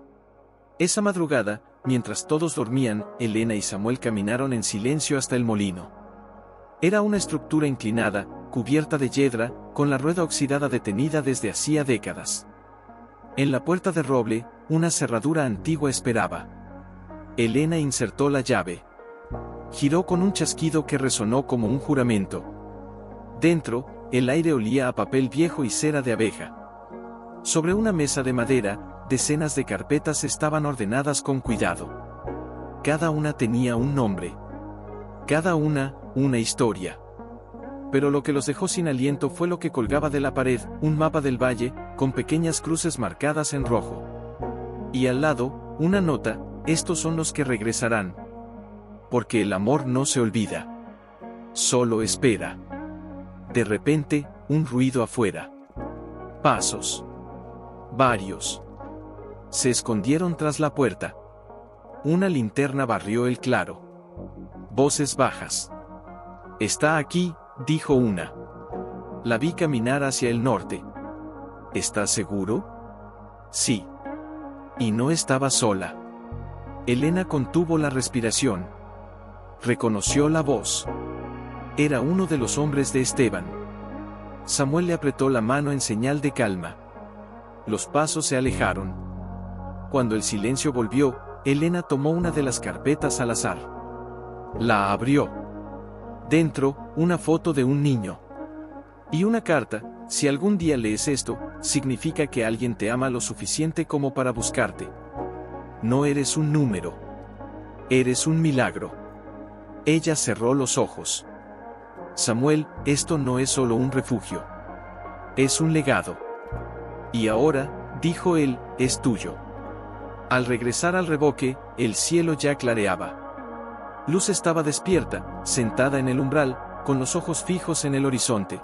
Esa madrugada, mientras todos dormían, Elena y Samuel caminaron en silencio hasta el molino. Era una estructura inclinada, cubierta de yedra, con la rueda oxidada detenida desde hacía décadas. En la puerta de roble, una cerradura antigua esperaba. Elena insertó la llave. Giró con un chasquido que resonó como un juramento. Dentro, el aire olía a papel viejo y cera de abeja. Sobre una mesa de madera, decenas de carpetas estaban ordenadas con cuidado. Cada una tenía un nombre. Cada una historia. Pero lo que los dejó sin aliento fue lo que colgaba de la pared, un mapa del valle, con pequeñas cruces marcadas en rojo. Y al lado, una nota: estos son los que regresarán. Porque el amor no se olvida. Solo espera. De repente, un ruido afuera. Pasos. Varios. Se escondieron tras la puerta. Una linterna barrió el claro. Voces bajas. «Está aquí», dijo una. La vi caminar hacia el norte. «¿Estás seguro?» «Sí». Y no estaba sola. Elena contuvo la respiración. Reconoció la voz. Era uno de los hombres de Esteban. Samuel le apretó la mano en señal de calma. Los pasos se alejaron. Cuando el silencio volvió, Elena tomó una de las carpetas al azar. La abrió. Dentro, una foto de un niño. Y una carta: si algún día lees esto, significa que alguien te ama lo suficiente como para buscarte. No eres un número. Eres un milagro. Ella cerró los ojos. Samuel, esto no es solo un refugio. Es un legado. Y ahora, dijo él, es tuyo. Al regresar al revoque, el cielo ya clareaba. Luz estaba despierta, sentada en el umbral, con los ojos fijos en el horizonte.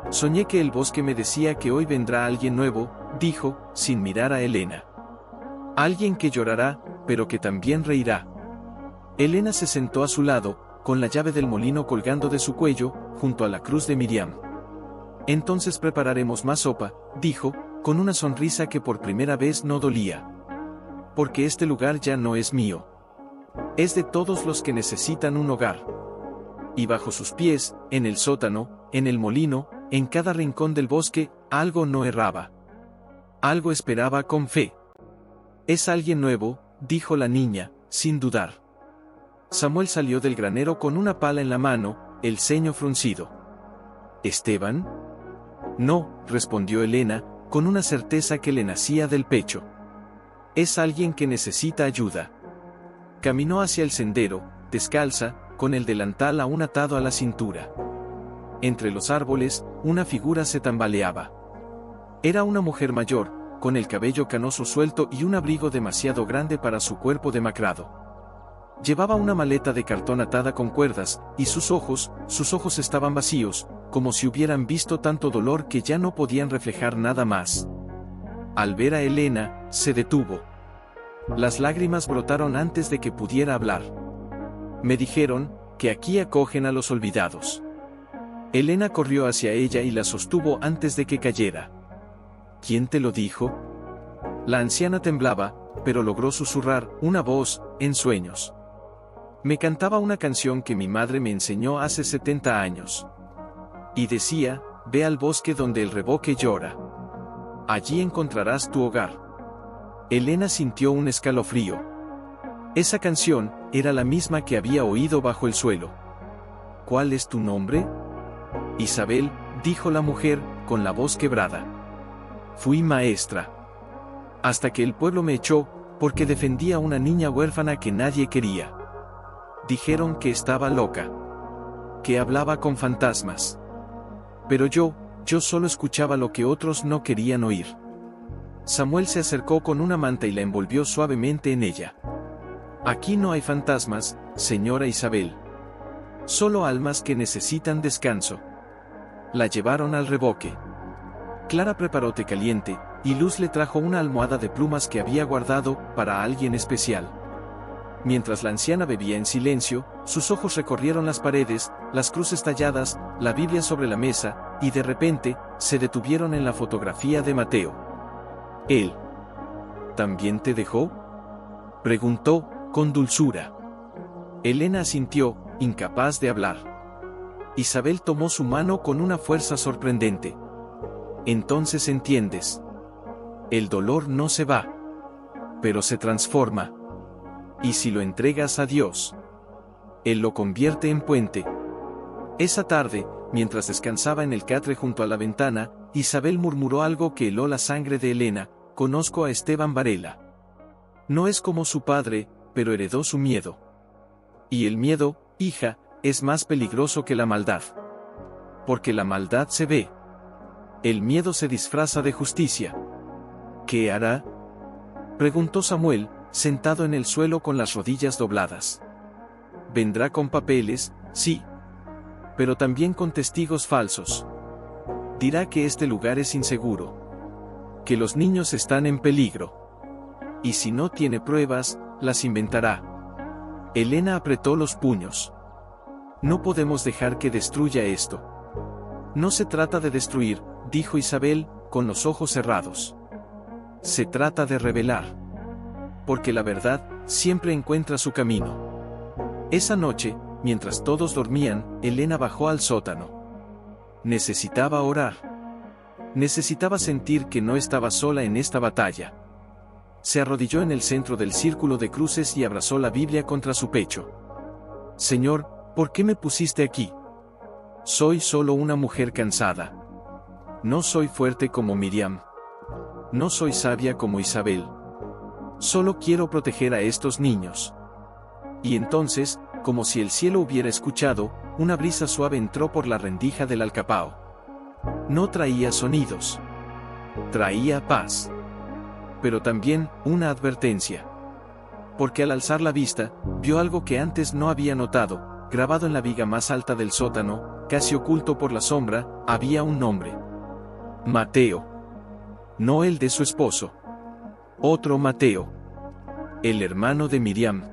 Soñé que el bosque me decía que hoy vendrá alguien nuevo, dijo, sin mirar a Elena. Alguien que llorará, pero que también reirá. Elena se sentó a su lado, con la llave del molino colgando de su cuello, junto a la cruz de Miriam. Entonces prepararemos más sopa, dijo, con una sonrisa que por primera vez no dolía. Porque este lugar ya no es mío. Es de todos los que necesitan un hogar. Y bajo sus pies, en el sótano, en el molino, en cada rincón del bosque, algo no erraba. Algo esperaba con fe. Es alguien nuevo, dijo la niña, sin dudar. Samuel salió del granero con una pala en la mano, el ceño fruncido. ¿Esteban? No, respondió Elena, con una certeza que le nacía del pecho. Es alguien que necesita ayuda. Caminó hacia el sendero, descalza, con el delantal aún atado a la cintura. Entre los árboles, una figura se tambaleaba. Era una mujer mayor, con el cabello canoso suelto y un abrigo demasiado grande para su cuerpo demacrado. Llevaba una maleta de cartón atada con cuerdas, y sus ojos estaban vacíos, como si hubieran visto tanto dolor que ya no podían reflejar nada más. Al ver a Elena, se detuvo. Las lágrimas brotaron antes de que pudiera hablar. Me dijeron que aquí acogen a los olvidados. Elena corrió hacia ella y la sostuvo antes de que cayera. ¿Quién te lo dijo? La anciana temblaba, pero logró susurrar, una voz, en sueños. Me cantaba una canción que mi madre me enseñó hace 70 años. Y decía, ve al bosque donde el revoque llora. Allí encontrarás tu hogar. Elena sintió un escalofrío. Esa canción era la misma que había oído bajo el suelo. ¿Cuál es tu nombre? Isabel, dijo la mujer, con la voz quebrada. Fui maestra. Hasta que el pueblo me echó, porque defendía a una niña huérfana que nadie quería. Dijeron que estaba loca. Que hablaba con fantasmas. Pero yo solo escuchaba lo que otros no querían oír. Samuel se acercó con una manta y la envolvió suavemente en ella. Aquí no hay fantasmas, señora Isabel. Solo almas que necesitan descanso. La llevaron al revoque. Clara preparó té caliente, y Luz le trajo una almohada de plumas que había guardado para alguien especial. Mientras la anciana bebía en silencio, sus ojos recorrieron las paredes, las cruces talladas, la Biblia sobre la mesa, y de repente, se detuvieron en la fotografía de Mateo. ¿Él también te dejó?, preguntó, con dulzura. Elena asintió, incapaz de hablar. Isabel tomó su mano con una fuerza sorprendente. Entonces entiendes. El dolor no se va, pero se transforma. Y si lo entregas a Dios, Él lo convierte en puente. Esa tarde, mientras descansaba en el catre junto a la ventana, Isabel murmuró algo que heló la sangre de Elena: conozco a Esteban Varela. No es como su padre, pero heredó su miedo. Y el miedo, hija, es más peligroso que la maldad. Porque la maldad se ve. El miedo se disfraza de justicia. ¿Qué hará?, preguntó Samuel, sentado en el suelo con las rodillas dobladas. Vendrá con papeles, sí. Pero también con testigos falsos. Dirá que este lugar es inseguro. Que los niños están en peligro. Y si no tiene pruebas, las inventará. Elena apretó los puños. No podemos dejar que destruya esto. No se trata de destruir, dijo Isabel, con los ojos cerrados. Se trata de revelar. Porque la verdad siempre encuentra su camino. Esa noche, mientras todos dormían, Elena bajó al sótano. Necesitaba orar. Necesitaba sentir que no estaba sola en esta batalla. Se arrodilló en el centro del círculo de cruces y abrazó la Biblia contra su pecho. Señor, ¿por qué me pusiste aquí? Soy solo una mujer cansada. No soy fuerte como Miriam. No soy sabia como Isabel. Solo quiero proteger a estos niños. Y entonces, como si el cielo hubiera escuchado, una brisa suave entró por la rendija del alcapao. No traía sonidos. Traía paz. Pero también una advertencia. Porque al alzar la vista, vio algo que antes no había notado, grabado en la viga más alta del sótano, casi oculto por la sombra, había un nombre. Mateo. No el de su esposo. Otro Mateo. El hermano de Miriam.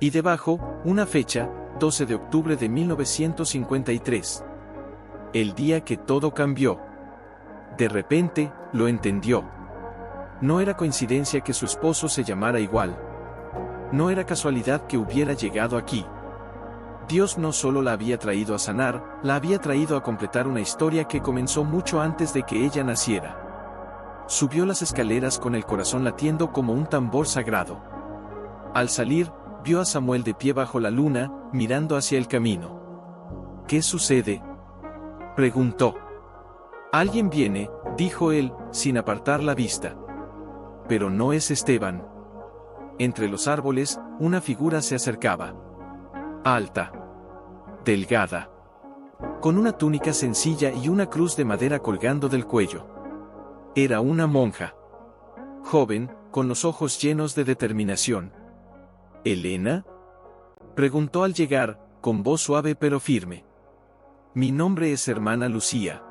Y debajo, una fecha, 12 de octubre de 1953. El día que todo cambió. De repente, lo entendió. No era coincidencia que su esposo se llamara igual. No era casualidad que hubiera llegado aquí. Dios no solo la había traído a sanar, la había traído a completar una historia que comenzó mucho antes de que ella naciera. Subió las escaleras con el corazón latiendo como un tambor sagrado. Al salir, vio a Samuel de pie bajo la luna, mirando hacia el camino. ¿Qué sucede?, preguntó. Alguien viene, dijo él, sin apartar la vista. Pero no es Esteban. Entre los árboles, una figura se acercaba. Alta. Delgada. Con una túnica sencilla y una cruz de madera colgando del cuello. Era una monja. Joven, con los ojos llenos de determinación. ¿Elena?, preguntó al llegar, con voz suave pero firme. Mi nombre es hermana Lucía.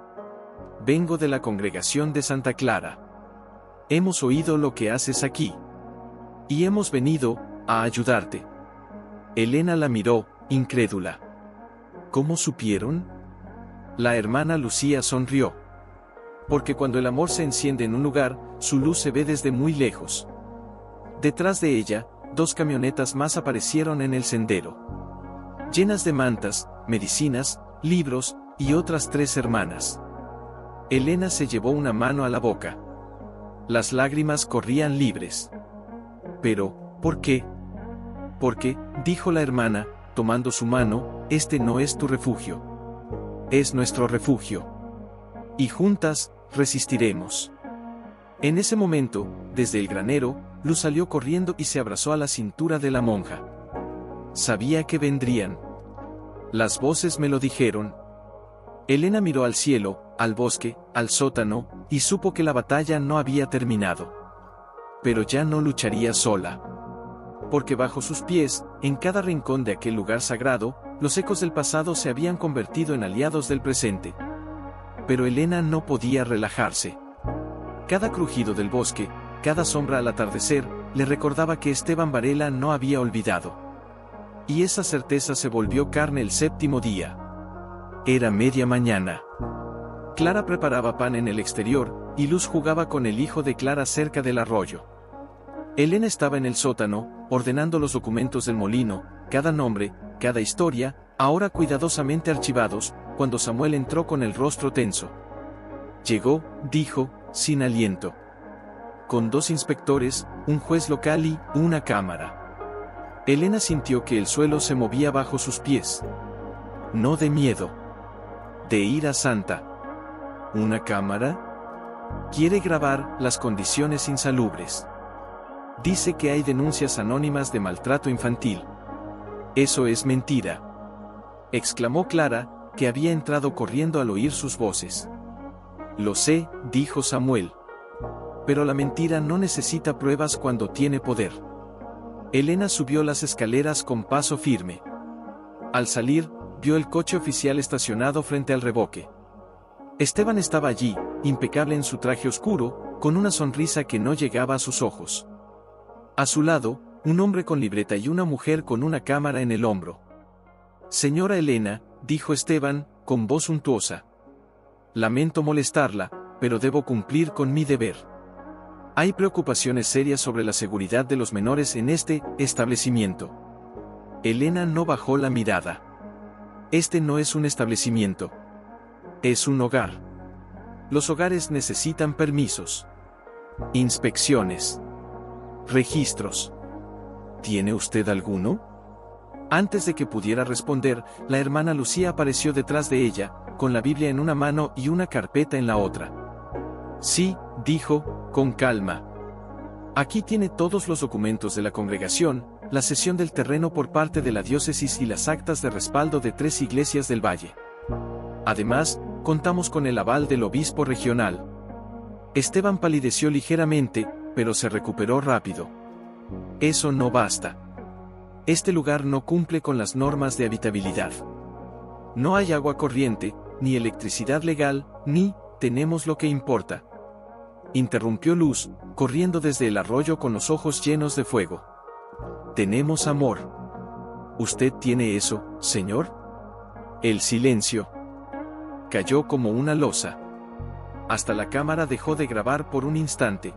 Vengo de la congregación de Santa Clara. Hemos oído lo que haces aquí. Y hemos venido a ayudarte. Elena la miró, incrédula. ¿Cómo supieron? La hermana Lucía sonrió. Porque cuando el amor se enciende en un lugar, su luz se ve desde muy lejos. Detrás de ella, 2 camionetas más aparecieron en el sendero. Llenas de mantas, medicinas, libros, y otras 3 hermanas. Elena se llevó una mano a la boca. Las lágrimas corrían libres. Pero, ¿por qué? Porque, dijo la hermana, tomando su mano, este no es tu refugio. Es nuestro refugio. Y juntas, resistiremos. En ese momento, desde el granero, Luz salió corriendo y se abrazó a la cintura de la monja. Sabía que vendrían. Las voces me lo dijeron. Elena miró al cielo, al bosque, al sótano, y supo que la batalla no había terminado. Pero ya no lucharía sola. Porque bajo sus pies, en cada rincón de aquel lugar sagrado, los ecos del pasado se habían convertido en aliados del presente. Pero Elena no podía relajarse. Cada crujido del bosque, cada sombra al atardecer, le recordaba que Esteban Varela no había olvidado. Y esa certeza se volvió carne el 7º día. Era media mañana. Clara preparaba pan en el exterior, y Luz jugaba con el hijo de Clara cerca del arroyo. Elena estaba en el sótano, ordenando los documentos del molino, cada nombre, cada historia, ahora cuidadosamente archivados, cuando Samuel entró con el rostro tenso. Llegó, dijo, sin aliento. Con 2 inspectores, un juez local y una cámara. Elena sintió que el suelo se movía bajo sus pies. No de miedo. De ira santa. ¿Una cámara? Quiere grabar las condiciones insalubres. Dice que hay denuncias anónimas de maltrato infantil. Eso es mentira, exclamó Clara, que había entrado corriendo al oír sus voces. Lo sé, dijo Samuel. Pero la mentira no necesita pruebas cuando tiene poder. Elena subió las escaleras con paso firme. Al salir, vio el coche oficial estacionado frente al revoque. Esteban estaba allí, impecable en su traje oscuro, con una sonrisa que no llegaba a sus ojos. A su lado, un hombre con libreta y una mujer con una cámara en el hombro. Señora Elena, dijo Esteban, con voz untuosa. Lamento molestarla, pero debo cumplir con mi deber. Hay preocupaciones serias sobre la seguridad de los menores en este establecimiento. Elena no bajó la mirada. Este no es un establecimiento. Es un hogar. Los hogares necesitan permisos, inspecciones, registros. ¿Tiene usted alguno? Antes de que pudiera responder, la hermana Lucía apareció detrás de ella, con la Biblia en una mano y una carpeta en la otra. Sí, dijo, con calma. Aquí tiene todos los documentos de la congregación, la cesión del terreno por parte de la diócesis y las actas de respaldo de 3 iglesias del valle. Además, contamos con el aval del obispo regional. Esteban palideció ligeramente, pero se recuperó rápido. Eso no basta. Este lugar no cumple con las normas de habitabilidad. No hay agua corriente, ni electricidad legal, ni tenemos lo que importa. Interrumpió Luz, corriendo desde el arroyo con los ojos llenos de fuego. Tenemos amor. ¿Usted tiene eso, señor? El silencio cayó como una losa. Hasta la cámara dejó de grabar por un instante.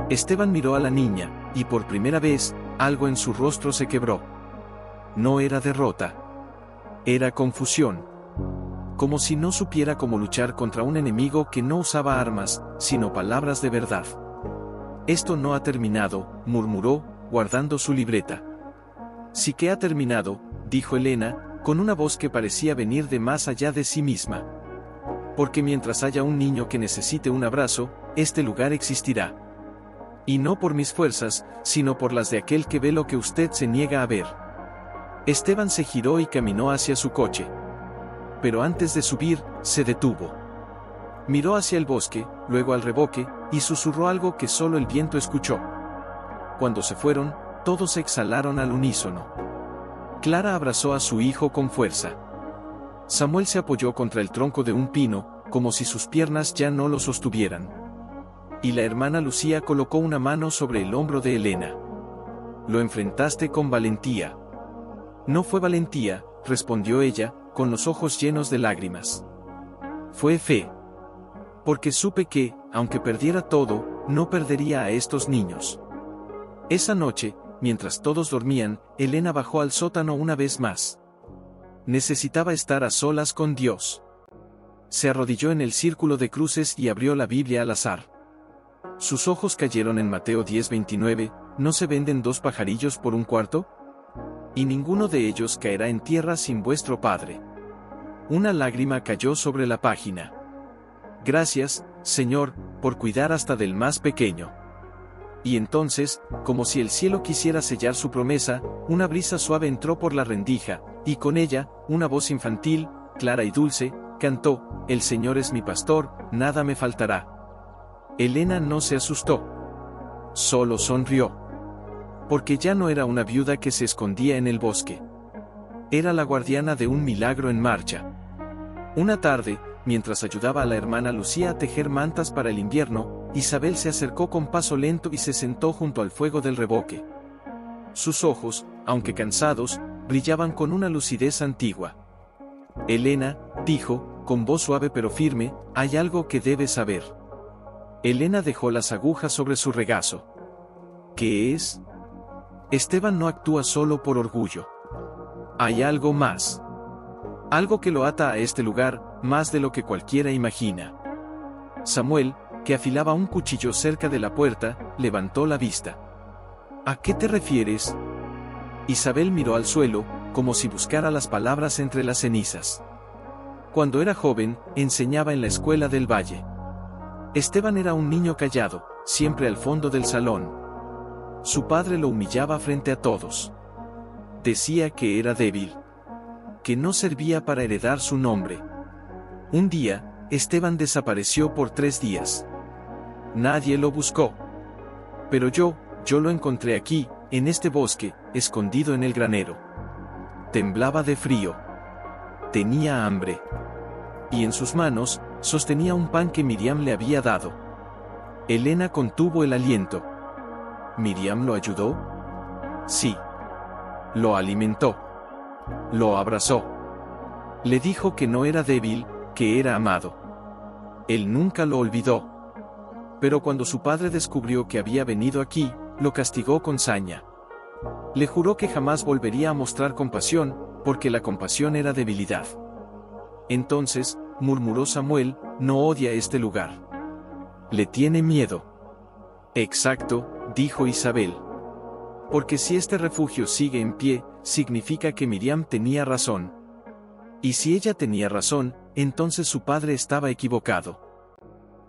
Esteban miró a la niña, y por primera vez, algo en su rostro se quebró. No era derrota. Era confusión. Como si no supiera cómo luchar contra un enemigo que no usaba armas, sino palabras de verdad. Esto no ha terminado, murmuró, guardando su libreta. Sí que ha terminado, dijo Elena, con una voz que parecía venir de más allá de sí misma. Porque mientras haya un niño que necesite un abrazo, este lugar existirá. Y no por mis fuerzas, sino por las de aquel que ve lo que usted se niega a ver. Esteban se giró y caminó hacia su coche. Pero antes de subir, se detuvo. Miró hacia el bosque, luego al revoque, y susurró algo que solo el viento escuchó. Cuando se fueron, todos exhalaron al unísono. Clara abrazó a su hijo con fuerza. Samuel se apoyó contra el tronco de un pino, como si sus piernas ya no lo sostuvieran. Y la hermana Lucía colocó una mano sobre el hombro de Elena. Lo enfrentaste con valentía. No fue valentía, respondió ella, con los ojos llenos de lágrimas. Fue fe. Porque supe que, aunque perdiera todo, no perdería a estos niños. Esa noche, mientras todos dormían, Elena bajó al sótano una vez más. Necesitaba estar a solas con Dios. Se arrodilló en el círculo de cruces y abrió la Biblia al azar. Sus ojos cayeron en Mateo 10:29, ¿no se venden 2 pajarillos por 1 cuarto? Y ninguno de ellos caerá en tierra sin vuestro Padre. Una lágrima cayó sobre la página. Gracias, Señor, por cuidar hasta del más pequeño. Y entonces, como si el cielo quisiera sellar su promesa, una brisa suave entró por la rendija, y con ella, una voz infantil, clara y dulce, cantó, El Señor es mi pastor, nada me faltará. Elena no se asustó. Solo sonrió. Porque ya no era una viuda que se escondía en el bosque. Era la guardiana de un milagro en marcha. Una tarde, mientras ayudaba a la hermana Lucía a tejer mantas para el invierno, Isabel se acercó con paso lento y se sentó junto al fuego del revoque. Sus ojos, aunque cansados, brillaban con una lucidez antigua. Elena, dijo, con voz suave pero firme, hay algo que debes saber. Elena dejó las agujas sobre su regazo. ¿Qué es? Esteban no actúa solo por orgullo. Hay algo más. Algo que lo ata a este lugar, más de lo que cualquiera imagina. Samuel, que afilaba un cuchillo cerca de la puerta, levantó la vista. ¿A qué te refieres? Isabel miró al suelo, como si buscara las palabras entre las cenizas. Cuando era joven, enseñaba en la escuela del Valle. Esteban era un niño callado, siempre al fondo del salón. Su padre lo humillaba frente a todos. Decía que era débil, que no servía para heredar su nombre. Un día, Esteban desapareció por 3 días. Nadie lo buscó. Pero yo lo encontré aquí, en este bosque, escondido en el granero. Temblaba de frío. Tenía hambre. Y en sus manos, sostenía un pan que Miriam le había dado. Elena contuvo el aliento. ¿Miriam lo ayudó? Sí. Lo alimentó. Lo abrazó. Le dijo que no era débil, que era amado. Él nunca lo olvidó. Pero cuando su padre descubrió que había venido aquí, lo castigó con saña. Le juró que jamás volvería a mostrar compasión, porque la compasión era debilidad. Entonces, murmuró Samuel, no odia este lugar. Le tiene miedo. Exacto, dijo Isabel. Porque si este refugio sigue en pie, significa que Miriam tenía razón. Y si ella tenía razón, entonces su padre estaba equivocado.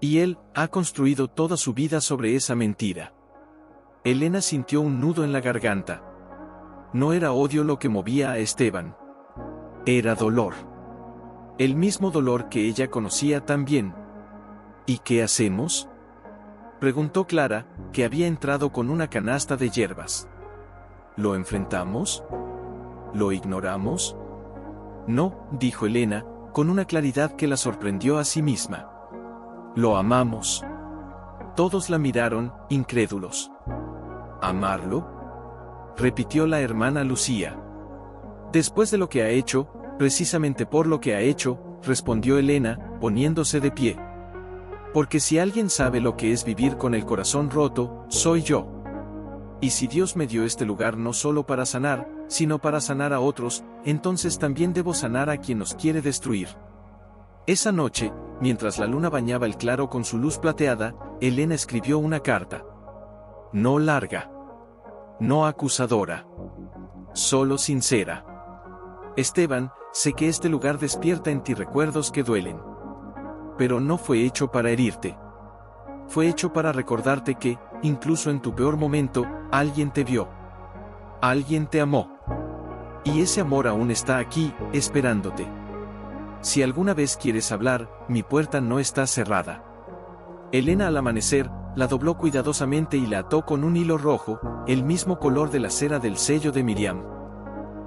Y él ha construido toda su vida sobre esa mentira. Elena sintió un nudo en la garganta. No era odio lo que movía a Esteban. Era dolor. El mismo dolor que ella conocía tan bien. ¿Y qué hacemos?, preguntó Clara, que había entrado con una canasta de hierbas. ¿Lo enfrentamos? ¿Lo ignoramos? No, dijo Elena, con una claridad que la sorprendió a sí misma. Lo amamos. Todos la miraron, incrédulos. ¿Amarlo?, repitió la hermana Lucía. Después de lo que ha hecho, precisamente por lo que ha hecho, respondió Elena, poniéndose de pie. Porque si alguien sabe lo que es vivir con el corazón roto, soy yo. Y si Dios me dio este lugar no solo para sanar, sino para sanar a otros, entonces también debo sanar a quien nos quiere destruir. Esa noche, mientras la luna bañaba el claro con su luz plateada, Elena escribió una carta. No larga. No acusadora. Solo sincera. Esteban, sé que este lugar despierta en ti recuerdos que duelen. Pero no fue hecho para herirte. Fue hecho para recordarte que, incluso en tu peor momento, alguien te vio. Alguien te amó. Y ese amor aún está aquí, esperándote. Si alguna vez quieres hablar, mi puerta no está cerrada. Elena al amanecer, la dobló cuidadosamente y la ató con un hilo rojo, el mismo color de la cera del sello de Miriam.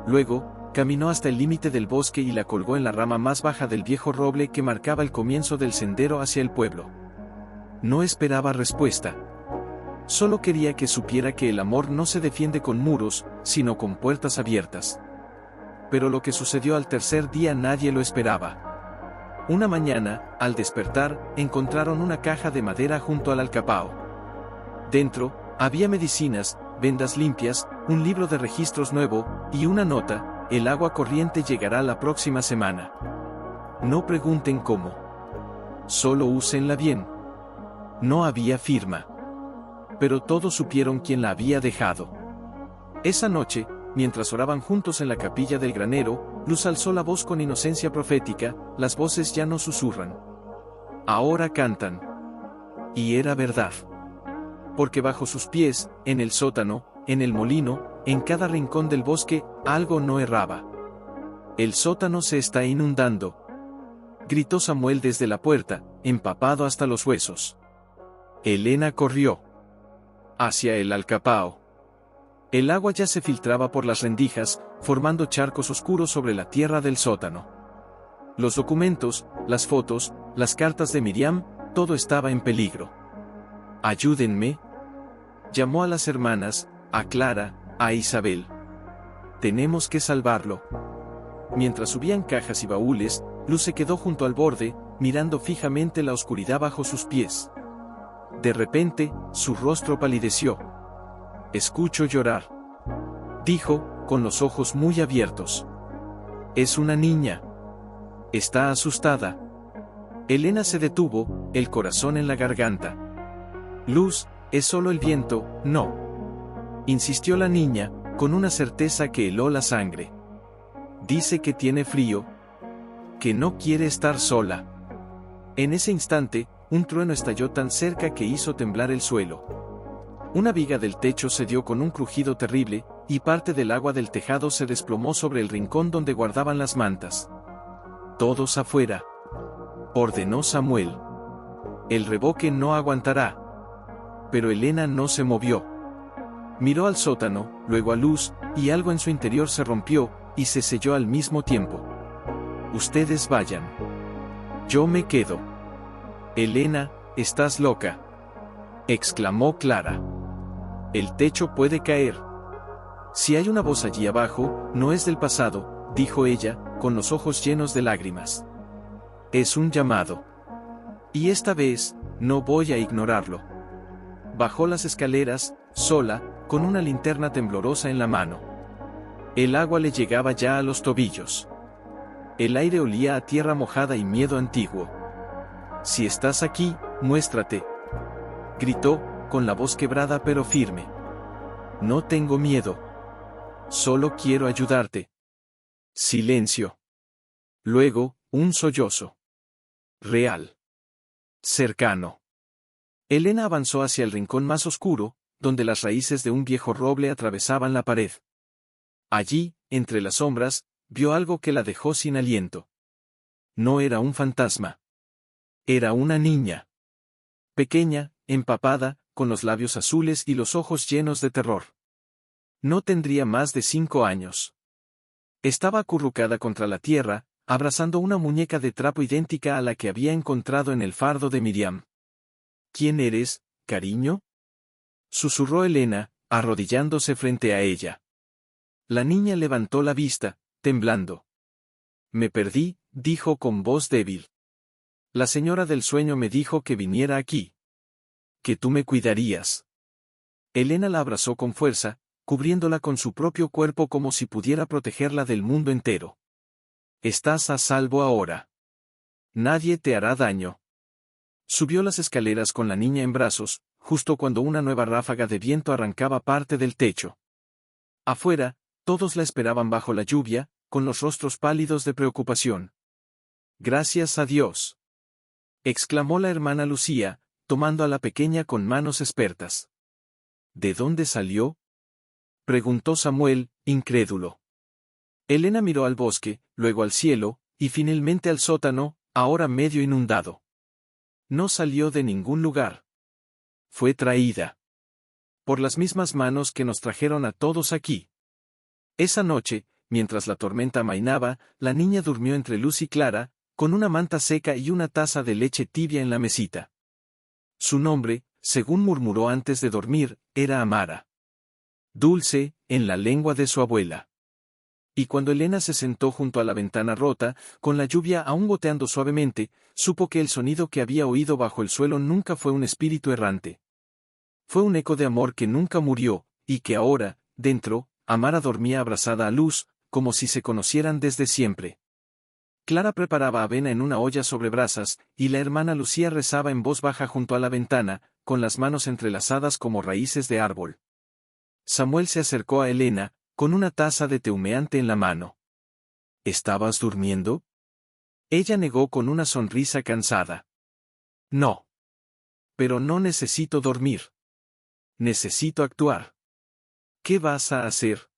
Luego, caminó hasta el límite del bosque y la colgó en la rama más baja del viejo roble que marcaba el comienzo del sendero hacia el pueblo. No esperaba respuesta. Solo quería que supiera que el amor no se defiende con muros, sino con puertas abiertas. Pero lo que sucedió al tercer día nadie lo esperaba. Una mañana, al despertar, encontraron una caja de madera junto al alcapao. Dentro, había medicinas, vendas limpias, un libro de registros nuevo, y una nota: el agua corriente llegará la próxima semana. No pregunten cómo. Solo úsenla bien. No había firma. Pero todos supieron quién la había dejado. Esa noche, mientras oraban juntos en la capilla del granero, Luz alzó la voz con inocencia profética: las voces ya no susurran. Ahora cantan. Y era verdad. Porque bajo sus pies, en el sótano, en el molino, en cada rincón del bosque, algo no erraba. El sótano se está inundando, gritó Samuel desde la puerta, empapado hasta los huesos. Elena corrió hacia el alcapao. El agua ya se filtraba por las rendijas, formando charcos oscuros sobre la tierra del sótano. Los documentos, las fotos, las cartas de Miriam, todo estaba en peligro. «Ayúdenme», llamó a las hermanas, a Clara, a Isabel. «Tenemos que salvarlo». Mientras subían cajas y baúles, Luz se quedó junto al borde, mirando fijamente la oscuridad bajo sus pies. De repente, su rostro palideció. «Escucho llorar», dijo, con los ojos muy abiertos. «Es una niña. Está asustada». Elena se detuvo, el corazón en la garganta. «Luz, es solo el viento, no», insistió la niña, con una certeza que heló la sangre. «Dice que tiene frío». que no quiere estar sola. En ese instante, un trueno estalló tan cerca que hizo temblar el suelo. Una viga del techo se dio con un crujido terrible, y parte del agua del tejado se desplomó sobre el rincón donde guardaban las mantas. «Todos afuera», ordenó Samuel. «El reboque no aguantará». Pero Elena no se movió. Miró al sótano, luego a Luz, y algo en su interior se rompió, y se selló al mismo tiempo. «Ustedes vayan. Yo me quedo». «Elena, estás loca», exclamó Clara. «El techo puede caer». «Si hay una voz allí abajo, no es del pasado», dijo ella, con los ojos llenos de lágrimas. «Es un llamado. Y esta vez, no voy a ignorarlo». Bajó las escaleras, sola, con una linterna temblorosa en la mano. El agua le llegaba ya a los tobillos. El aire olía a tierra mojada y miedo antiguo. «Si estás aquí, muéstrate», gritó, con la voz quebrada pero firme. «No tengo miedo. Solo quiero ayudarte». Silencio. Luego, un sollozo. Real. Cercano. Elena avanzó hacia el rincón más oscuro, donde las raíces de un viejo roble atravesaban la pared. Allí, entre las sombras, vio algo que la dejó sin aliento. No era un fantasma. Era una niña. Pequeña, empapada, con los labios azules y los ojos llenos de terror. No tendría más de 5 años. Estaba acurrucada contra la tierra, abrazando una muñeca de trapo idéntica a la que había encontrado en el fardo de Miriam. «¿Quién eres, cariño?», susurró Elena, arrodillándose frente a ella. La niña levantó la vista, temblando. «Me perdí», dijo con voz débil. «La señora del sueño me dijo que viniera aquí. Que tú me cuidarías». Elena la abrazó con fuerza, cubriéndola con su propio cuerpo como si pudiera protegerla del mundo entero. «Estás a salvo ahora. Nadie te hará daño». Subió las escaleras con la niña en brazos, justo cuando una nueva ráfaga de viento arrancaba parte del techo. Afuera, todos la esperaban bajo la lluvia, con los rostros pálidos de preocupación. «Gracias a Dios», exclamó la hermana Lucía, tomando a la pequeña con manos expertas. «¿De dónde salió?», preguntó Samuel, incrédulo. Elena miró al bosque, luego al cielo, y finalmente al sótano, ahora medio inundado. No salió de ningún lugar. Fue traída por las mismas manos que nos trajeron a todos aquí. Esa noche, mientras la tormenta amainaba, la niña durmió entre Luz y Clara, con una manta seca y una taza de leche tibia en la mesita. Su nombre, según murmuró antes de dormir, era Amara. Dulce, en la lengua de su abuela. Y cuando Elena se sentó junto a la ventana rota, con la lluvia aún goteando suavemente, supo que el sonido que había oído bajo el suelo nunca fue un espíritu errante. Fue un eco de amor que nunca murió, y que ahora, dentro, Amara dormía abrazada a Luz, como si se conocieran desde siempre. Clara preparaba avena en una olla sobre brasas, y la hermana Lucía rezaba en voz baja junto a la ventana, con las manos entrelazadas como raíces de árbol. Samuel se acercó a Elena, con una taza de té humeante en la mano. «¿Estabas durmiendo?». Ella negó con una sonrisa cansada. «No. Pero no necesito dormir. Necesito actuar». «¿Qué vas a hacer?».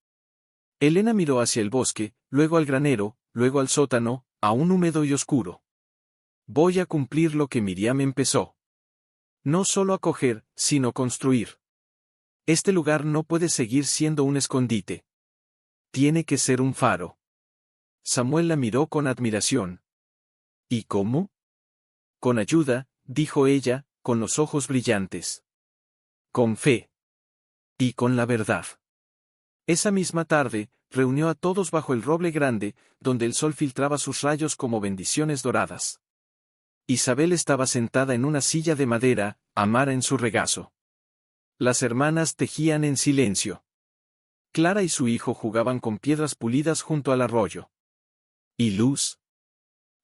Elena miró hacia el bosque, luego al granero, luego al sótano, aún húmedo y oscuro. «Voy a cumplir lo que Miriam empezó. No solo acoger, sino construir. Este lugar no puede seguir siendo un escondite. Tiene que ser un faro». Samuel la miró con admiración. «¿Y cómo?». «Con ayuda», dijo ella, con los ojos brillantes. «Con fe. Y con la verdad». Esa misma tarde, reunió a todos bajo el roble grande, donde el sol filtraba sus rayos como bendiciones doradas. Isabel estaba sentada en una silla de madera, Amara en su regazo. Las hermanas tejían en silencio. Clara y su hijo jugaban con piedras pulidas junto al arroyo. ¿Y Luz?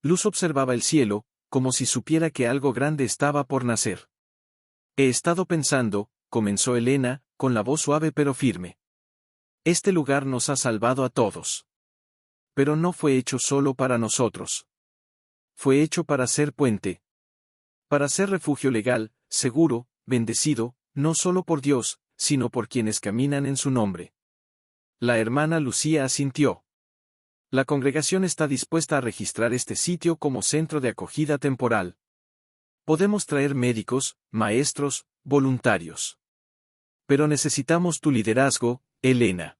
Luz observaba el cielo, como si supiera que algo grande estaba por nacer. «He estado pensando», comenzó Elena, con la voz suave pero firme. «Este lugar nos ha salvado a todos. Pero no fue hecho solo para nosotros. fue hecho para ser puente. Para ser refugio legal, seguro, bendecido, no solo por Dios, sino por quienes caminan en su nombre. La hermana Lucía asintió. La congregación está dispuesta a registrar este sitio como centro de acogida temporal. Podemos traer médicos, maestros, voluntarios. Pero necesitamos tu liderazgo, Elena.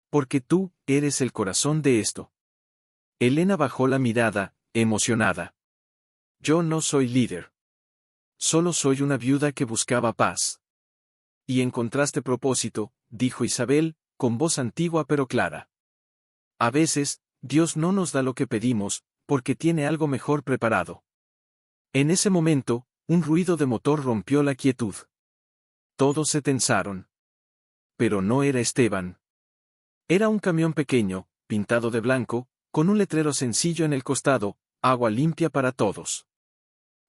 Porque tú, eres el corazón de esto. Elena bajó la mirada, emocionada. Yo no soy líder. Solo soy una viuda que buscaba paz. Y encontraste propósito, dijo Isabel, con voz antigua pero clara. A veces, Dios no nos da lo que pedimos, porque tiene algo mejor preparado. En ese momento, un ruido de motor rompió la quietud. Todos se tensaron. Pero no era Esteban. Era un camión pequeño, pintado de blanco, con un letrero sencillo en el costado, agua limpia para todos.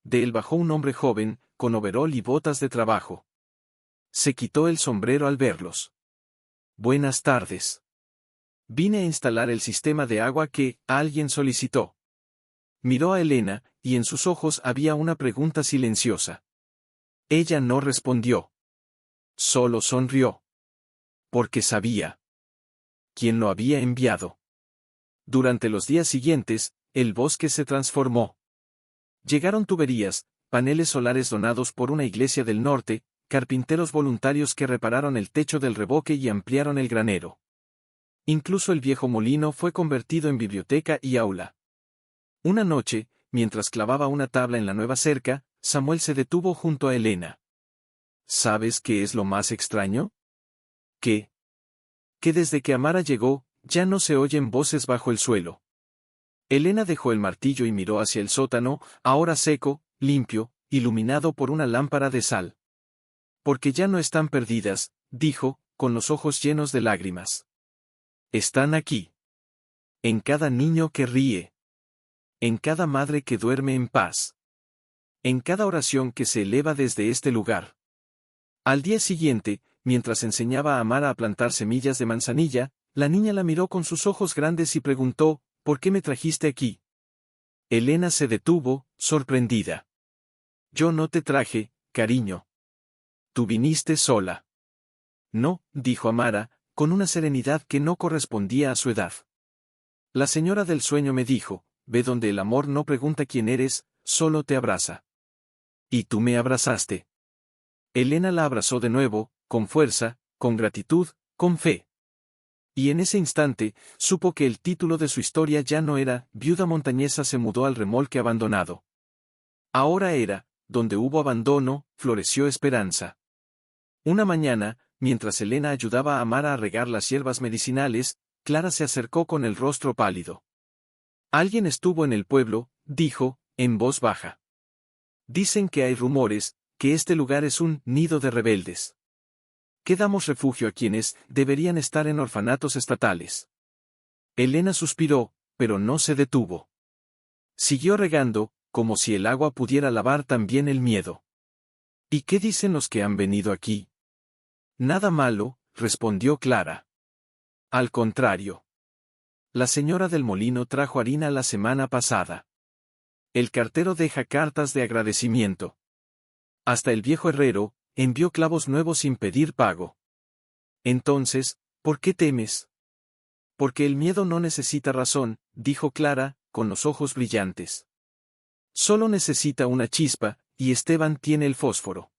De él bajó un hombre joven, con overol y botas de trabajo. Se quitó el sombrero al verlos. Buenas tardes. Vine a instalar el sistema de agua que alguien solicitó. Miró a Elena, y en sus ojos había una pregunta silenciosa. Ella no respondió. Solo sonrió. Porque sabía quién lo había enviado. Durante los días siguientes, el bosque se transformó. Llegaron tuberías, paneles solares donados por una iglesia del norte, carpinteros voluntarios que repararon el techo del revoque y ampliaron el granero. Incluso el viejo molino fue convertido en biblioteca y aula. Una noche, mientras clavaba una tabla en la nueva cerca, Samuel se detuvo junto a Elena. ¿Sabes qué es lo más extraño? ¿Qué? Que desde que Amara llegó, ya no se oyen voces bajo el suelo. Elena dejó el martillo y miró hacia el sótano, ahora seco, limpio, iluminado por una lámpara de sal. Porque ya no están perdidas, dijo, con los ojos llenos de lágrimas. Están aquí. En cada niño que ríe. En cada madre que duerme en paz. En cada oración que se eleva desde este lugar. Al día siguiente, mientras enseñaba a Amara a plantar semillas de manzanilla, la niña la miró con sus ojos grandes y preguntó, ¿por qué me trajiste aquí? Elena se detuvo, sorprendida. Yo no te traje, cariño. Tú viniste sola. No, dijo Amara, con una serenidad que no correspondía a su edad. La señora del sueño me dijo, ve donde el amor no pregunta quién eres, solo te abraza. Y tú me abrazaste. Elena la abrazó de nuevo, con fuerza, con gratitud, con fe. Y en ese instante, supo que el título de su historia ya no era Viuda montañesa se mudó al remolque abandonado. Ahora era, donde hubo abandono, floreció esperanza. Una mañana, mientras Elena ayudaba a Amara a regar las hierbas medicinales, Clara se acercó con el rostro pálido. Alguien estuvo en el pueblo, dijo, en voz baja. Dicen que hay rumores, que este lugar es un nido de rebeldes. Que damos refugio a quienes deberían estar en orfanatos estatales. Elena suspiró, pero no se detuvo. Siguió regando, como si el agua pudiera lavar también el miedo. ¿Y qué dicen los que han venido aquí? Nada malo, respondió Clara. Al contrario. La señora del molino trajo harina la semana pasada. El cartero deja cartas de agradecimiento. Hasta el viejo herrero envió clavos nuevos sin pedir pago. Entonces, ¿por qué temes? Porque el miedo no necesita razón, dijo Clara, con los ojos brillantes. Solo necesita una chispa, y Esteban tiene el fósforo.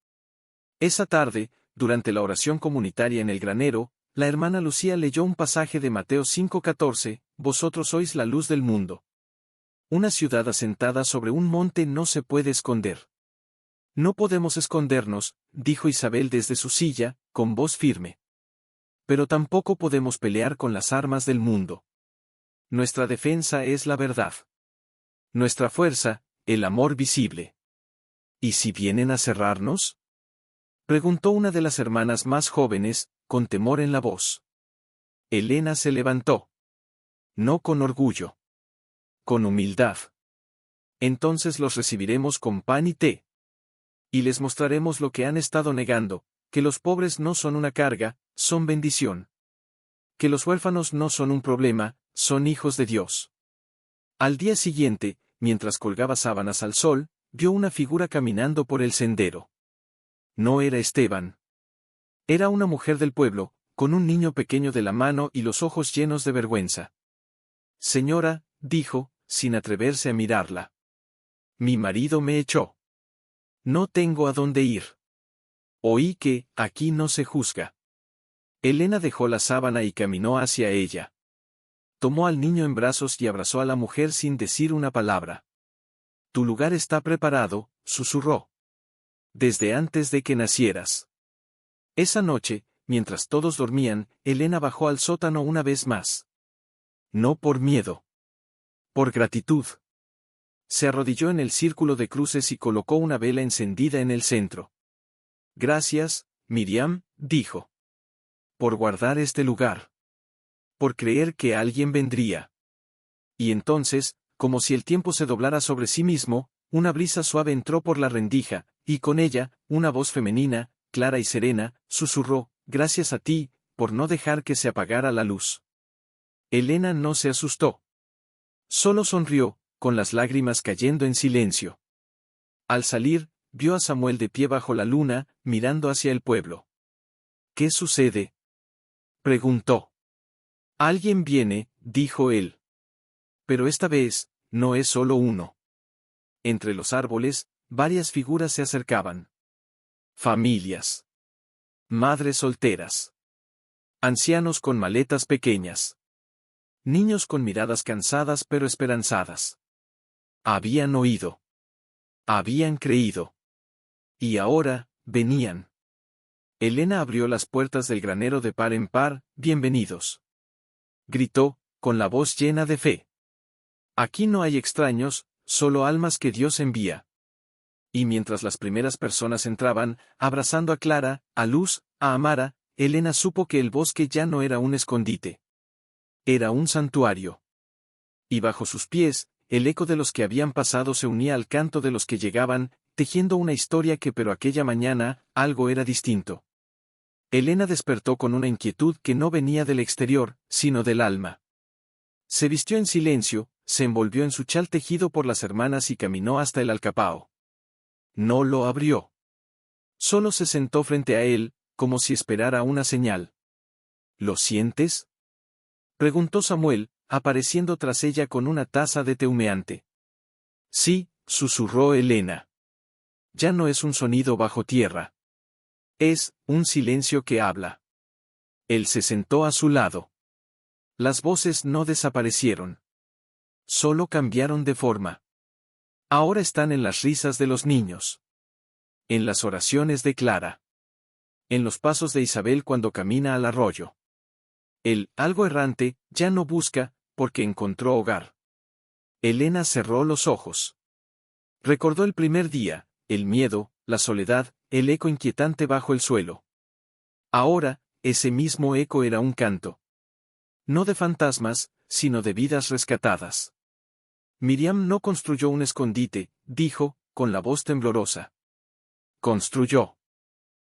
Esa tarde, durante la oración comunitaria en el granero, la hermana Lucía leyó un pasaje de Mateo 5:14, vosotros sois la luz del mundo. Una ciudad asentada sobre un monte no se puede esconder. No podemos escondernos, dijo Isabel desde su silla, con voz firme. Pero tampoco podemos pelear con las armas del mundo. Nuestra defensa es la verdad. Nuestra fuerza, el amor visible. ¿Y si vienen a cerrarnos? Preguntó una de las hermanas más jóvenes, con temor en la voz. Elena se levantó. No con orgullo. Con humildad. Entonces los recibiremos con pan y té. Y les mostraremos lo que han estado negando, que los pobres no son una carga, son bendición. Que los huérfanos no son un problema, son hijos de Dios. Al día siguiente, mientras colgaba sábanas al sol, vio una figura caminando por el sendero. No era Esteban. Era una mujer del pueblo, con un niño pequeño de la mano y los ojos llenos de vergüenza. Señora, dijo, sin atreverse a mirarla. Mi marido me echó. No tengo a dónde ir. Oí que, aquí no se juzga. Elena dejó la sábana y caminó hacia ella. Tomó al niño en brazos y abrazó a la mujer sin decir una palabra. Tu lugar está preparado, susurró. Desde antes de que nacieras. Esa noche, mientras todos dormían, Elena bajó al sótano una vez más. No por miedo. Por gratitud. Se arrodilló en el círculo de cruces y colocó una vela encendida en el centro. Gracias, Miriam, dijo. Por guardar este lugar. Por creer que alguien vendría. Y entonces, como si el tiempo se doblara sobre sí mismo, una brisa suave entró por la rendija, y con ella, una voz femenina, clara y serena, susurró, gracias a ti, por no dejar que se apagara la luz. Elena no se asustó. Solo sonrió, con las lágrimas cayendo en silencio. Al salir, vio a Samuel de pie bajo la luna, mirando hacia el pueblo. ¿Qué sucede? Preguntó. Alguien viene, dijo él. Pero esta vez, no es solo uno. Entre los árboles, varias figuras se acercaban. Familias. Madres solteras. Ancianos con maletas pequeñas. Niños con miradas cansadas pero esperanzadas. Habían oído. Habían creído. Y ahora, venían. Elena abrió las puertas del granero de par en par, bienvenidos. Gritó, con la voz llena de fe. Aquí no hay extraños, solo almas que Dios envía. Y mientras las primeras personas entraban, abrazando a Clara, a Luz, a Amara, Elena supo que el bosque ya no era un escondite. Era un santuario. Y bajo sus pies, el eco de los que habían pasado se unía al canto de los que llegaban, tejiendo una historia pero aquella mañana, algo era distinto. Elena despertó con una inquietud que no venía del exterior, sino del alma. Se vistió en silencio, se envolvió en su chal tejido por las hermanas y caminó hasta el alcapao. No lo abrió. Solo se sentó frente a él, como si esperara una señal. ¿Lo sientes? Preguntó Samuel, apareciendo tras ella con una taza de té humeante. Sí, susurró Elena. Ya no es un sonido bajo tierra. Es un silencio que habla. Él se sentó a su lado. Las voces no desaparecieron. Solo cambiaron de forma. Ahora están en las risas de los niños. En las oraciones de Clara. En los pasos de Isabel cuando camina al arroyo. El algo errante ya no busca, porque encontró hogar. Elena cerró los ojos. Recordó el primer día, el miedo, la soledad, el eco inquietante bajo el suelo. Ahora, ese mismo eco era un canto. No de fantasmas, sino de vidas rescatadas. Miriam no construyó un escondite, dijo, con la voz temblorosa. Construyó